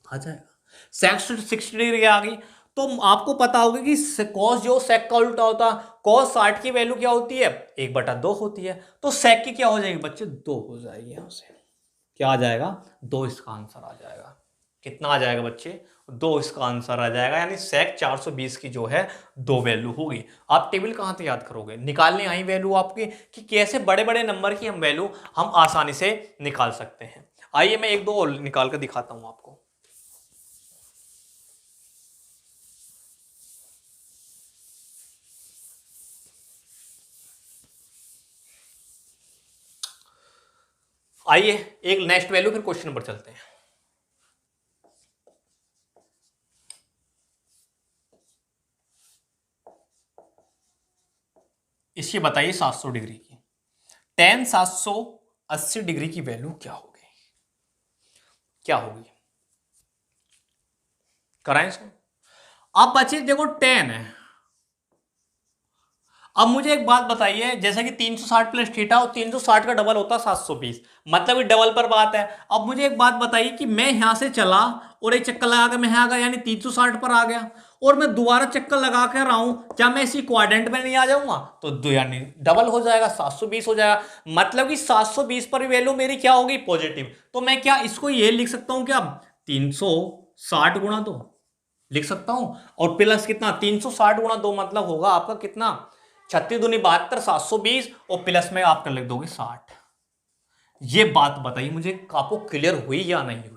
आ जाएगा। सेक 60 डिग्री आ गई। तो आपको पता होगा कि कॉस जो सेक का उल्टा होता, कॉस 60 की वैल्यू क्या होती है, 1/2 होती है। तो सेक की क्या हो जाएगी बच्चे, 2 हो जाएगी। यहां से क्या आ जाएगा, 2 इसका आंसर आ जाएगा। कितना आ जाएगा बच्चे, 2 इसका आंसर आ जाएगा। यानी सेक 420 की जो है 2 वैल्यू होगी। आप टेबल कहां से याद करोगे, निकालने आई वैल्यू आपकी, कि कैसे बड़े बड़े नंबर की हम वैल्यू हम आसानी से निकाल सकते हैं। आइए मैं एक दो और निकाल कर दिखाता हूं आपको। आइए एक नेक्स्ट वैल्यू, फिर क्वेश्चन नंबर चलते हैं। इसकी बताइए 700 डिग्री की, tan 780 डिग्री की वैल्यू क्या होगी, क्या होगी, कराएं इसको। अब बच्चे देखो tan है। अब मुझे एक बात बताइए, जैसा कि 360 प्लस थीटा, और 360 का डबल होता है 720, मतलब कि डबल पर बात है। अब मुझे एक बात बताइए कि मैं यहां से चला और एक चक्कर लगा कर मैं यहां आ गया, यानी 360 पर आ गया, और मैं दोबारा चक्कर लगा कर रहा हूं, क्या मैं इसी क्वाड्रेंट में नहीं आ जाऊंगा, तो दो यानी डबल हो जाएगा, 720 हो जाएगा। मतलब कि 720 पर वैल्यू मेरी क्या होगी, पॉजिटिव। तो मैं क्या इसको ये लिख सकता हूं, क्या 360 गुणा 2 लिख सकता हूं, और प्लस कितना, 360 गुणा 2 मतलब होगा आपका कितना, 36 दूनी 72, 720, और प्लस में आप कर लिख दोगे 60। ये बात बताइए मुझे, आपको क्लियर हुई या नहीं हुई।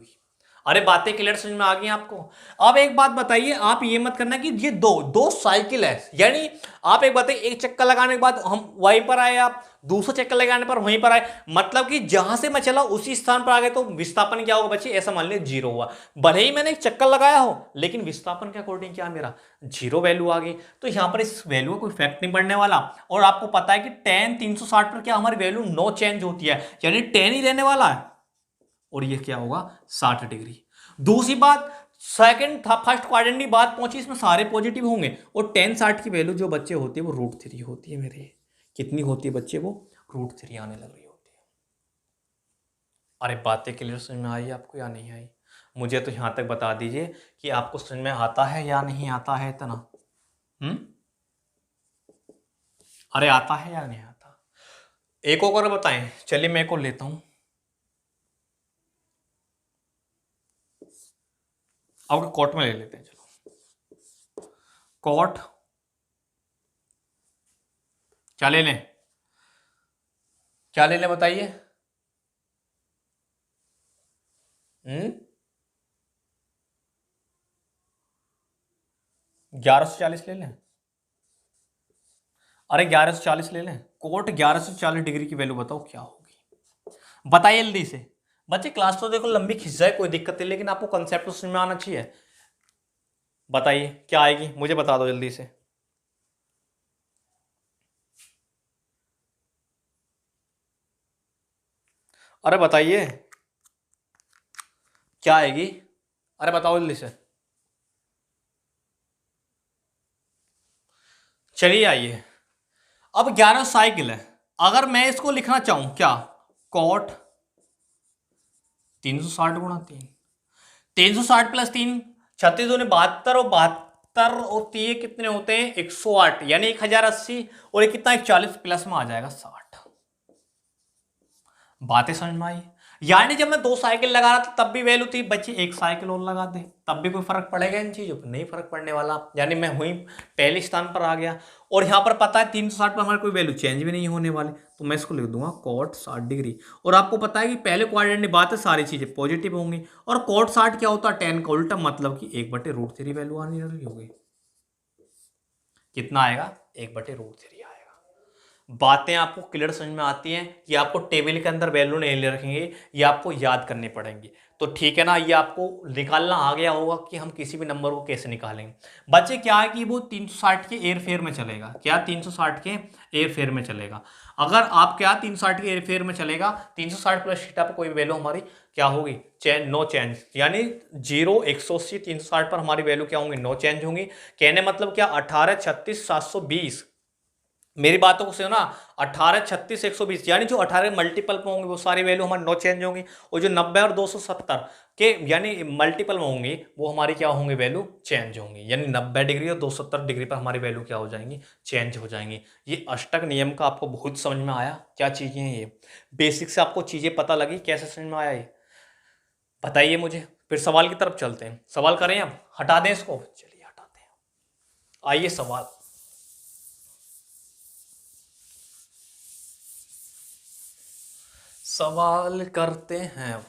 अरे बातें क्लियर समझ में आ गई आपको। अब एक बात बताइए, आप ये मत करना कि ये दो दो साइकिल है, यानी आप एक बताइए, एक चक्कर लगाने के बाद हम वहीं पर आए, आप दूसरा चक्कर लगाने पर वहीं पर आए, मतलब कि जहां से मैं चला उसी स्थान पर आ गए, तो विस्थापन क्या होगा बच्चे, ऐसा मान लिया 0 हुआ। भले ही मैंने एक चक्कर लगाया हो, लेकिन विस्थापन के अकॉर्डिंग क्या मेरा 0 वैल्यू आ गई। तो यहां पर इस वैल्यू का कोई इफेक्ट नहीं पड़ने वाला। और आपको पता है कि tan 360 पर क्या हमारी वैल्यू नो चेंज होती है, यानी tan ही रहने वाला है, और ये क्या होगा 60 डिग्री। दूसरी बात, सेकंड था फर्स्ट क्वाड्रेंट की बात पहुंची, इसमें सारे पॉजिटिव होंगे, और tan 60 की वैल्यू जो बच्चे होती है वो √3 होती है मेरे। कितनी होती है बच्चे, वो √3 आने लग रही होती है। अरे बातें क्लियर समझ में आई आपको या नहीं आई, मुझे तो यहां तक बता दीजिए कि आपको समझ में आता है या नहीं आता है इतना। अरे आता है या नहीं आता, एक और बताएं। चलिए मैं एक और लेता हूं, अब कोट में ले लेते हैं। चलो कोट क्या ले लें, क्या ले लें बताइए। 1140 ले लें। अरे 1140 ले लें। कोट 1140 डिग्री की वैल्यू बताओ क्या होगी, बताइए जल्दी से। बच्चे क्लास तो देखो लंबी खिंच जाए कोई दिक्कत नहीं, लेकिन आपको कंसेप्ट तो समझ में आना चाहिए। बताइए क्या आएगी, मुझे बता दो जल्दी से। अरे बताइए क्या आएगी, अरे बताओ जल्दी से। चलिए आइए, अब 11 साइकिल है, अगर मैं इसको लिखना चाहूं क्या, कॉट 360 गुणा 3, 360 प्लस 3, 36 दूनी 72, और 72 और 3 कितने होते हैं 108, यानी 1080, और ये कितना 140 प्लस में आ जाएगा 60। बातें समझ में आई। यानी जब मैं 2 साइकिल लगा रहा था तब भी वैल्यू थी, बच्चे 1 साइकिल और लगा दे तब भी कोई फर्क पड़ेगा इन चीजों पर, नहीं फर्क पड़ने वाला। यानी मैं हुई पहले स्थान पर आ गया, और यहां पर पता है 360 पर हमारी कोई वैल्यू चेंज भी नहीं होने वाली, तो मैं इसको लिख दूंगा कॉट 60 डिग्री। और आपको पता है कि पहले क्वाड्रेंट में बात है सारी चीजें पॉजिटिव होंगी, और कॉट 60 क्या होता है, tan का उल्टा, मतलब कि 1/√3 वैल्यू आने वाली होगी। कितना आएगा, 1/√3 आएगा। बातें आपको क्लियर समझ में आती हैं, ये आपको टेबल के अंदर वैल्यू नहीं ले रखेंगे, ये आपको याद करनी पड़ेंगी। तो ठीक है ना, ये आपको निकालना आ गया होगा कि हम किसी भी नंबर को कैसे निकालेंगे। बच्चे क्या है कि वो 360 के एयर फेयर में चलेगा, क्या 360 के एयर फेयर में चलेगा। अगर आप क्या 360 के एयर फेयर में चलेगा, 360 प्लस थीटा पर कोई वैल्यू हमारी क्या होगी, चेंज, नो चेंज, यानी 0, 180, 360 पर हमारी वैल्यू क्या होंगी, नो चेंज होंगी। कहने मतलब क्या, 18, 36, 720, मेरी बातों को सुनो ना, 18, 36, 120, यानी जो 18 मल्टीपल में होंगे वो सारी वैल्यू हमारी नो चेंज होंगी, और जो 90 और 270 के यानी मल्टीपल में होंगी वो हमारी क्या होंगी, वैल्यू चेंज होंगी। यानी 90 डिग्री और 270 डिग्री पर हमारी वैल्यू क्या हो जाएंगी, चेंज हो जाएंगी। ये अष्टक नियम का आपको बहुत समझ में आया, क्या चीजें हैं ये, बेसिक से आपको चीजें पता लगी, कैसे समझ में आया ये बताइए मुझे। फिर सवाल की तरफ चलते हैं, सवाल करें अब, हटा दें इसको, चलिए हटाते हैं। आइए सवाल, सवाल करते हैं।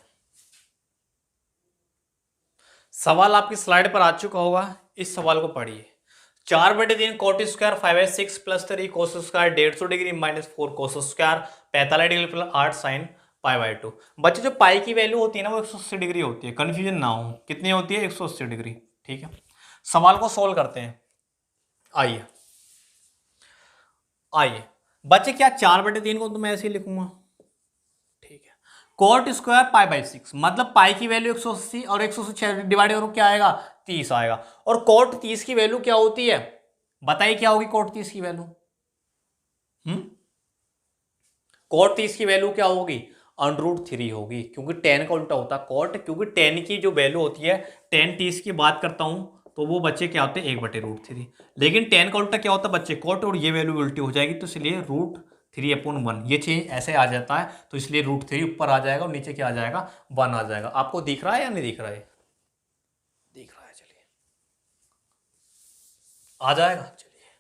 सवाल आपकी स्लाइड पर आ चुका होगा, इस सवाल को पढ़िए। 4/3 cot square 5/6 plus 3 cos square 150 degree minus 4 cos square 45 degree plus 8 sine π/2। बच्चे जो पाई की वैल्यू होती है ना वो 180 डिग्री होती है, कंफ्यूजन ना हो, कितनी होती है, 180 डिग्री। ठीक है, सवाल को सोल्व करते हैं। आइए आइए बच्चे, क्या 4/3 को तो मैं ऐसे ही लिखूंगा, ठीक है। कोट स्क्वायर π/6 मतलब पाई की वैल्यू 180 और 180 डिवाइड करो क्या आएगा, 30 आएगा। और कोट 30 की वैल्यू क्या होती है, बताइए क्या होगी कोट 30 की वैल्यू, कोट 30 की वैल्यू क्या होगी, √3 होगी, क्योंकि टेन का उल्टा होता है कोट, क्योंकि टेन की जो वैल्यू होती है, टेन 30 की बात करता हूं तो वो बच्चे क्या होते हैं, 1/√3। लेकिन टेन का उल्टा क्या होता है बच्चे, कोट, और ये वैल्यू उल्टी हो जाएगी, तो इसलिए √3/1 ये चेंज ऐसे आ जाता है, तो इसलिए √3 ऊपर आ जाएगा और नीचे क्या आ जाएगा, 1 आ जाएगा। आपको दिख रहा है या नहीं दिख रहा है, दिख रहा है, चलिए आ जाएगा, चलिए।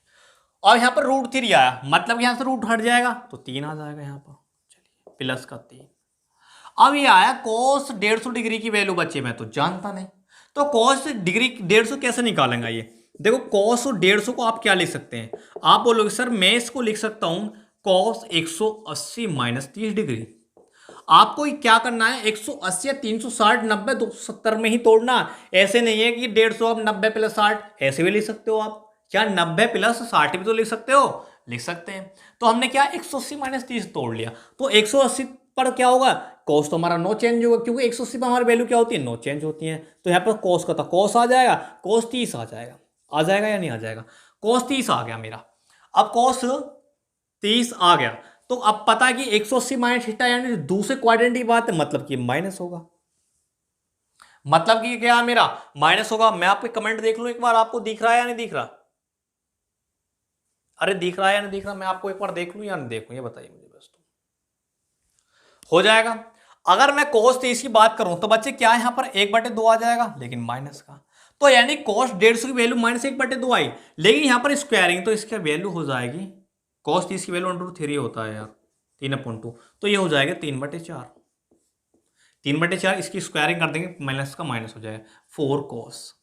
और यहाँ पर √3 आया, मतलब यहाँ से रूट हट जाएगा तो 3 आ जाएगा यहाँ पर, चलिए प्लस का 3। अब ये आया कोस 150 डिग्री की वैल्यू, बच्चे मैं तो जानता नहीं, तो कोस डिग्री 150 कैसे निकालेंगे, ये देखो कोस 150 को आप क्या लिख सकते हैं, आप बोलोगे सर मैं इसको लिख सकता हूं कोस 180 माइनस 30 डिग्री। आपको क्या करना है, 180 या 360, 90, 270 में ही तोड़ना, ऐसे नहीं है कि 150 अब 90 प्लस 60, ऐसे भी लिख सकते हो आप, क्या 90 प्लस 60 भी तो लिख सकते हो, लिख सकते हैं। तो हमने क्या 180 माइनस 30 तोड़ लिया, तो 180 पर क्या होगा, कोस तो हमारा नो चेंज होगा, क्योंकि 180 पर हमारी वैल्यू क्या होती है, नो चेंज होती है। तो यहाँ पर कोस का था कोस आ जाएगा, कोस 30 आ जाएगा, आ जाएगा या नहीं आ जाएगा, कोस 30 आ गया मेरा। अब कोस 30 आ गया, तो अब पता है कि 180 माइनस थीटा, यानी दूसरे क्वाड्रेंट की बात है, मतलब कि माइनस होगा, मतलब कि क्या मेरा माइनस होगा। मैं आपके कमेंट देख लूं एक बार, आपको दिख रहा है या नहीं दिख रहा, अरे दिख रहा है या नहीं दिख रहा, मैं आपको एक बार देख लूं या नहीं देखूं, ये बताइए मुझे बस, तो हो जाएगा। अगर मैं कोस 30 की बात करूं तो बच्चे क्या यहाँ पर 1/2 आ जाएगा, लेकिन माइनस का, तो यानी कोस 150 की वैल्यू माइनस 1/2 आई, लेकिन यहाँ पर स्क्वायरिंग, तो इसकी वैल्यू हो जाएगी, कोस 30 की वैल्यू √3 होता है यार, 3/2, तो ये हो जाएगा 3/4, 3/4, इसकी स्क्वायरिंग कर देंगे, माइनस का माइनस हो जाएगा, 4 कोस,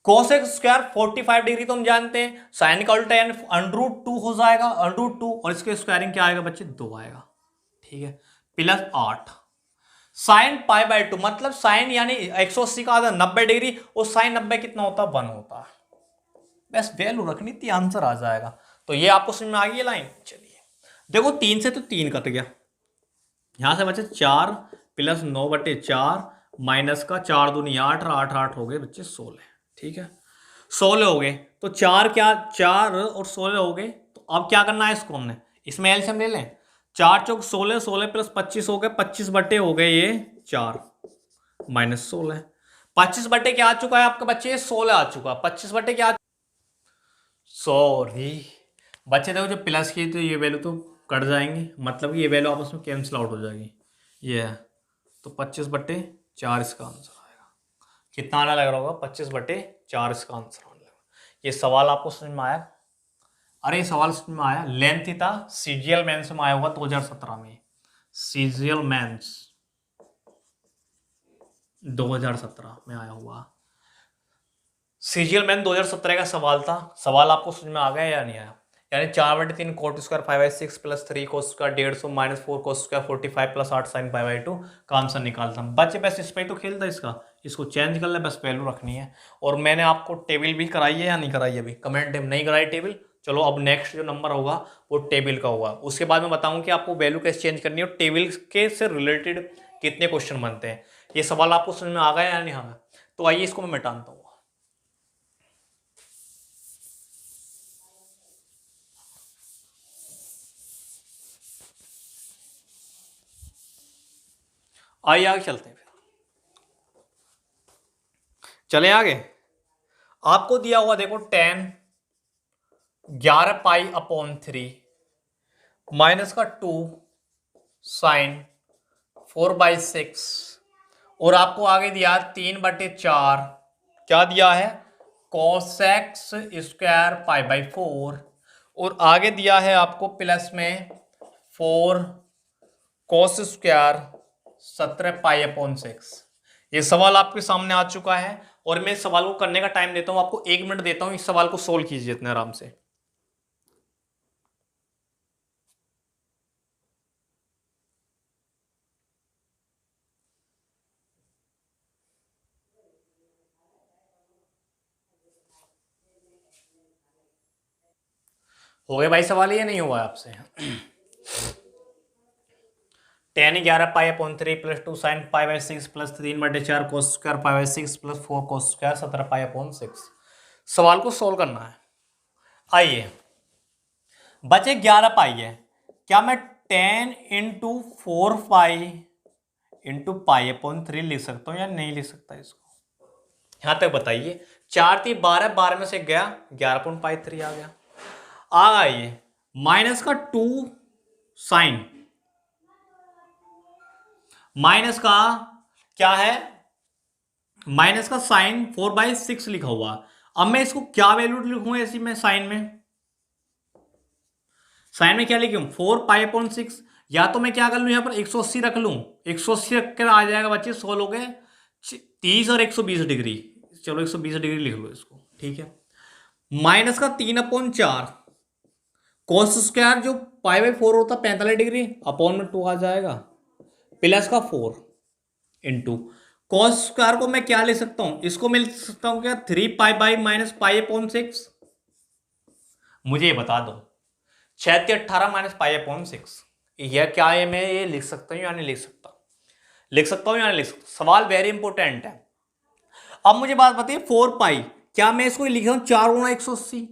कोस एक्स स्क्वायर 45 डिग्री तो हम जानते हैं, साइन का उल्टा यानी √2 हो जाएगा, √2, और इसके स्क्वायरिंग क्या आएगा बच्चे, 2 आएगा, ठीक है, प्लस 8 साइन π/2, मतलब साइन यानी 180 का आधा 90 डिग्री, और साइन 90 कितना होता है, 1 होता है, बस वैल्यू रखनी थी, आंसर आ जाएगा। तो ये आपको समझ में आ गई लाइन, चलिए देखो 3 से तो 3 कट गया, यहां से बचे 4 प्लस 9/4 माइनस का 4 दूनी 8 और 8 8 हो गए बच्चे 16, ठीक है 16 हो गए, तो 4 क्या 4 और 16 हो गए, तो अब क्या करना है इसको, हमने इसमें एलसीएम ले लें, 4 चौक 16, 16 प्लस 25 हो गए, 25 हो गए ये 4 माइनस 16, 25 क्या आ चुका है आपके बच्चे, 16 आ चुका, 25 क्या, सॉरी बच्चे देखो, जो प्लस की तो ये वैल्यू तो कट जाएंगी, मतलब कि ये वैल्यू आपस में कैंसिल आउट हो जाएगी, ये है, तो 25/4 इसका आंसर आएगा। कितना आना लग रहा होगा, 25/4 इसका आंसर आने लगा। ये सवाल आपको समझ में आया, अरे ये सवाल समझ में आया, लेंथ था, सीजीएल मेंस में आया होगा 2017 में, सीजीएल मेंस 2017 में आया हुआ, सीजीएल मेन 2017 का सवाल था। सवाल आपको समझ में आ गया या नहीं आया, यानी 4/3 cot square 5/6 plus 3 cos square 150 minus 4 cos square 45 plus 8 sine 5/2 का आंसर निकालता हूँ। बच्चे बस इस पर तो खेलता इसका, इसको चेंज कर ले, बस वैल्यू रखनी है। और मैंने आपको टेबल भी कराई है या नहीं कराई अभी, कमेंट नहीं कराई टेबल। चलो अब नेक्स्ट जो नंबर होगा वो टेबल का होगा, उसके बाद मैं बताऊँ कि आपको वैल्यू कैसे चेंज करनी है और टेबल के से रिलेटेड कितने क्वेश्चन बनते हैं। ये सवाल आपको समझ में आ गया या नहीं आ गया? तो आइए इसको मैं मिटाता हूँ। आइए आगे चलते हैं, फिर चले आगे। आपको दिया हुआ देखो 10 11π/3 माइनस का 2 साइन 4/6 और आपको आगे दिया 3/4 क्या दिया है cos(x स्क्वायर π/4 और आगे दिया है आपको प्लस में 4 cos स्क्वायर 17π/6। ये सवाल आपके सामने आ चुका है और मैं इस सवाल को करने का टाइम देता हूं आपको, 1 मिनट देता हूं, इस सवाल को सोल्व कीजिए इतने आराम से। हो गए भाई सवाल, ये नहीं हुआ आपसे? 10 11π/3 plus 2 sine π/6 plus 3/4 cos square π/6 plus 4 cos square 17π/6। सवाल को सोल्व करना है। आइए बचे 11π है, क्या मैं 10 इंटू 4π इंटू π/3 लिख सकता हूं या नहीं लिख सकता इसको? यहां तक बताइए। 4 3 12, 12 में से गया 11π3 आ गया। आइए माइनस का 2 साइन, माइनस का क्या है, माइनस का साइन 4/6 लिखा हुआ। अब मैं इसको क्या वैल्यू लिखूंगा ऐसी में, साइन में क्या लिखूं 4π/6, या तो मैं क्या कर लूं यहां पर 180 रख लूं, 180 रख कर आ जाएगा बच्चे 100 हो गए 30 और 120 डिग्री, चलो 120 डिग्री लिख लो इसको, ठीक है। माइनस का 3/4 कोस स्क्वायर जो π/4 होता 45 डिग्री अपॉन में 2 आ जाएगा प्लस का 4 इंटू कॉस स्क्वायर को मैं क्या ले सकता हूं, इसको मैं लिख सकता हूं क्या 3π/-π/6। मुझे ये बता दो 6×18 माइनस π/6 यह क्या है, मैं ये लिख सकता हूं या नहीं लिख सकता? लिख सकता हूं या नहीं लिख सकता? सवाल वेरी इंपॉर्टेंट है। अब मुझे बात बताइए 4π, क्या मैं इसको लिख रहा हूं 4 × 180,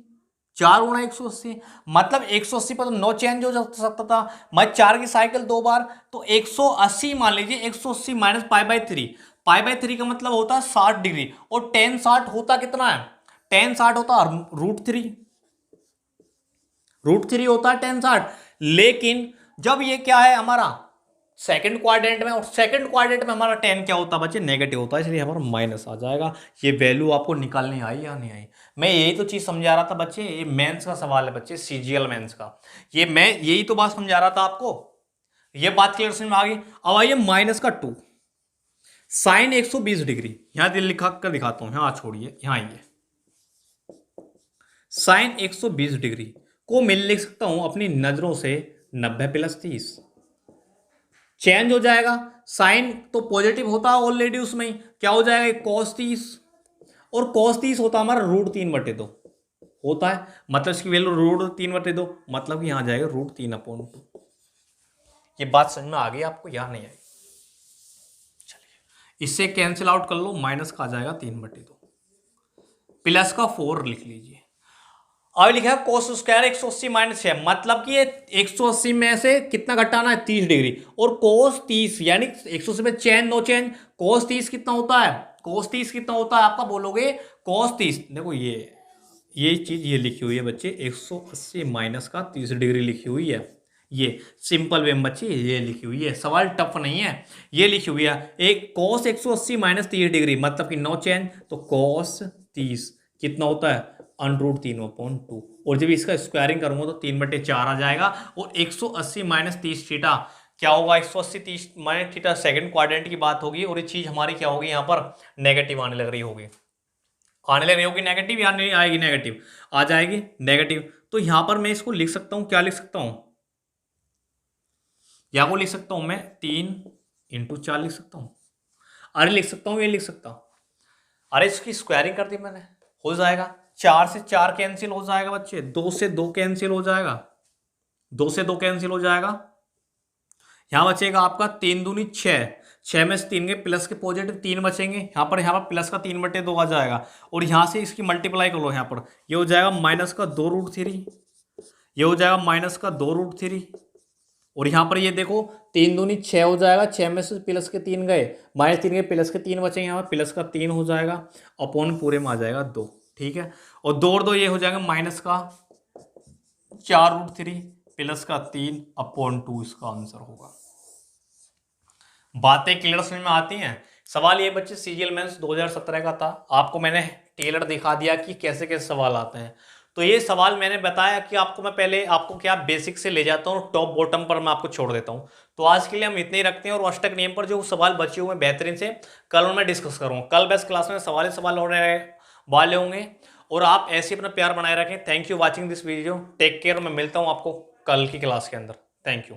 4 × 180 मतलब 180 पर तो नो चेंज हो सकता था, मैं 4 की साइकिल 2 बार तो 180 मान लीजिए, 180 माइनस π/3, π/3 का मतलब होता है 60 डिग्री और tan 60 होता कितना है, tan 60 होता है √3 होता है tan 60। लेकिन जब ये क्या है हमारा सेकंड क्वाड्रेंट में, और सेकंड क्वाड्रेंट में हमारा tan क्या होता है बच्चे, नेगेटिव होता है, इसलिए हमारा माइनस आ जाएगा। ये वैल्यू आपको निकालनी आई या नहीं आई? मैं यही तो चीज समझा रहा था बच्चे, ये मेंस का सवाल है बच्चे, सीजीएल मेंस का, ये मैं यही तो बात समझा रहा था आपको। ये बात क्लियर समझ में आ गई? अब आइए माइनस का 2 साइन 120 डिग्री, यहां लिखा कर दिखाता हूं, यहां छोड़िए, यहां आइए, साइन 120 डिग्री को मैं लिख सकता हूं अपनी नजरों से 90 + 30, चेंज हो जाएगा, साइन तो पॉजिटिव होता है ऑलरेडी, उसमें क्या हो जाएगा cos 30 और cos 30 होता है हमारा √3/2 होता है, मतलब इसकी वैल्यू √3/2 मतलब कि यहां जाएगा √3/2। ये बात समझ में आ गई आपको या नहीं आई? चलिए इससे कैंसिल आउट कर लो, माइनस का आ जाएगा 3/2 प्लस का 4 लिख लीजिए। अब लिखा है कोस स्क्वायर 180 माइनस 6 मतलब कि ये 180 में से कितना घटाना है 30 डिग्री, और कोस 30 यानी 180 में चेंज नो चेंज, कोस 30 कितना होता है, कोस 30 कितना होता है आपका बोलोगे, कोस 30 देखो ये चीज ये लिखी हुई है बच्चे 180 माइनस का 30 डिग्री लिखी हुई है, ये सिंपल वे में बच्चे ये लिखी हुई है, सवाल टफ नहीं है, ये लिखी हुई है। एक कोस 180 माइनस 30 डिग्री मतलब कि नो चेंज, तो कोस 30 कितना होता है √3/2, और जब इसका स्क्वायरिंग करूंगा तो 3/4 आ जाएगा, और 180 माइनस 30 थीटा क्या होगा, 180 30 माइनस थीटा सेकंड क्वाड्रेंट की बात होगी, और ये चीज हमारी क्या होगी यहाँ पर नेगेटिव आने लग रही होगी, नेगेटिव या नहीं आएगी, नेगेटिव आ जाएगी नेगेटिव, तो यहां पर मैं इसको लिख सकता हूं, क्या लिख सकता हूं, या वो लिख सकता हूं मैं 3 × 4 लिख सकता हूं। अरे लिख सकता हूं, ये लिख सकता हूं। अरे इसकी स्क्वायरिंग कर दी मैंने, हो जाएगा 4 से 4 कैंसिल हो जाएगा बच्चे, 2 से 2 कैंसिल हो जाएगा, 2 से 2 कैंसिल हो जाएगा। यहां बचेगा आपका 3 दूनी 6, 6 में से 3 के प्लस के पॉजिटिव 3 बचेंगे, यहाँ पर प्लस का 3/2 आ जाएगा, और यहां से इसकी मल्टीप्लाई कर लो, यहाँ पर ये हो जाएगा माइनस का 2√3, ये हो जाएगा माइनस का 2√3, और यहां पर ये देखो 3 दूनी 6 हो जाएगा, 6 में से प्लस के 3 गए, -3 के प्लस के 3 बचेंगे, यहाँ पर प्लस का 3 हो जाएगा, अपॉन पूरे में आ जाएगा 2, ठीक है। और 2 और 2 ये हो जाएगा माइनस का 4√3 प्लस का 3/2 इसका आंसर होगा। बातें क्लियर समझ में आती हैं। सवाल ये बच्चे सीजीएल मेंस 2017 का था, आपको मैंने टेलर दिखा दिया कि कैसे कैसे सवाल आते हैं। तो ये सवाल मैंने बताया कि आपको मैं पहले आपको क्या बेसिक से ले जाता हूँ, टॉप बॉटम पर मैं आपको छोड़ देता हूँ। तो आज के लिए हम इतने ही रखते हैं, और अष्टक नियम पर जो सवाल बचे हुए बेहतरीन से कल मैं डिस्कस करूँगा। कल बेस्ट क्लास में सवाल सवाल होने वाले होंगे, और आप ऐसे अपना प्यार बनाए रखें। Thank you watching this video, take care. मैं मिलता हूँ आपको कल की क्लास के अंदर। Thank you.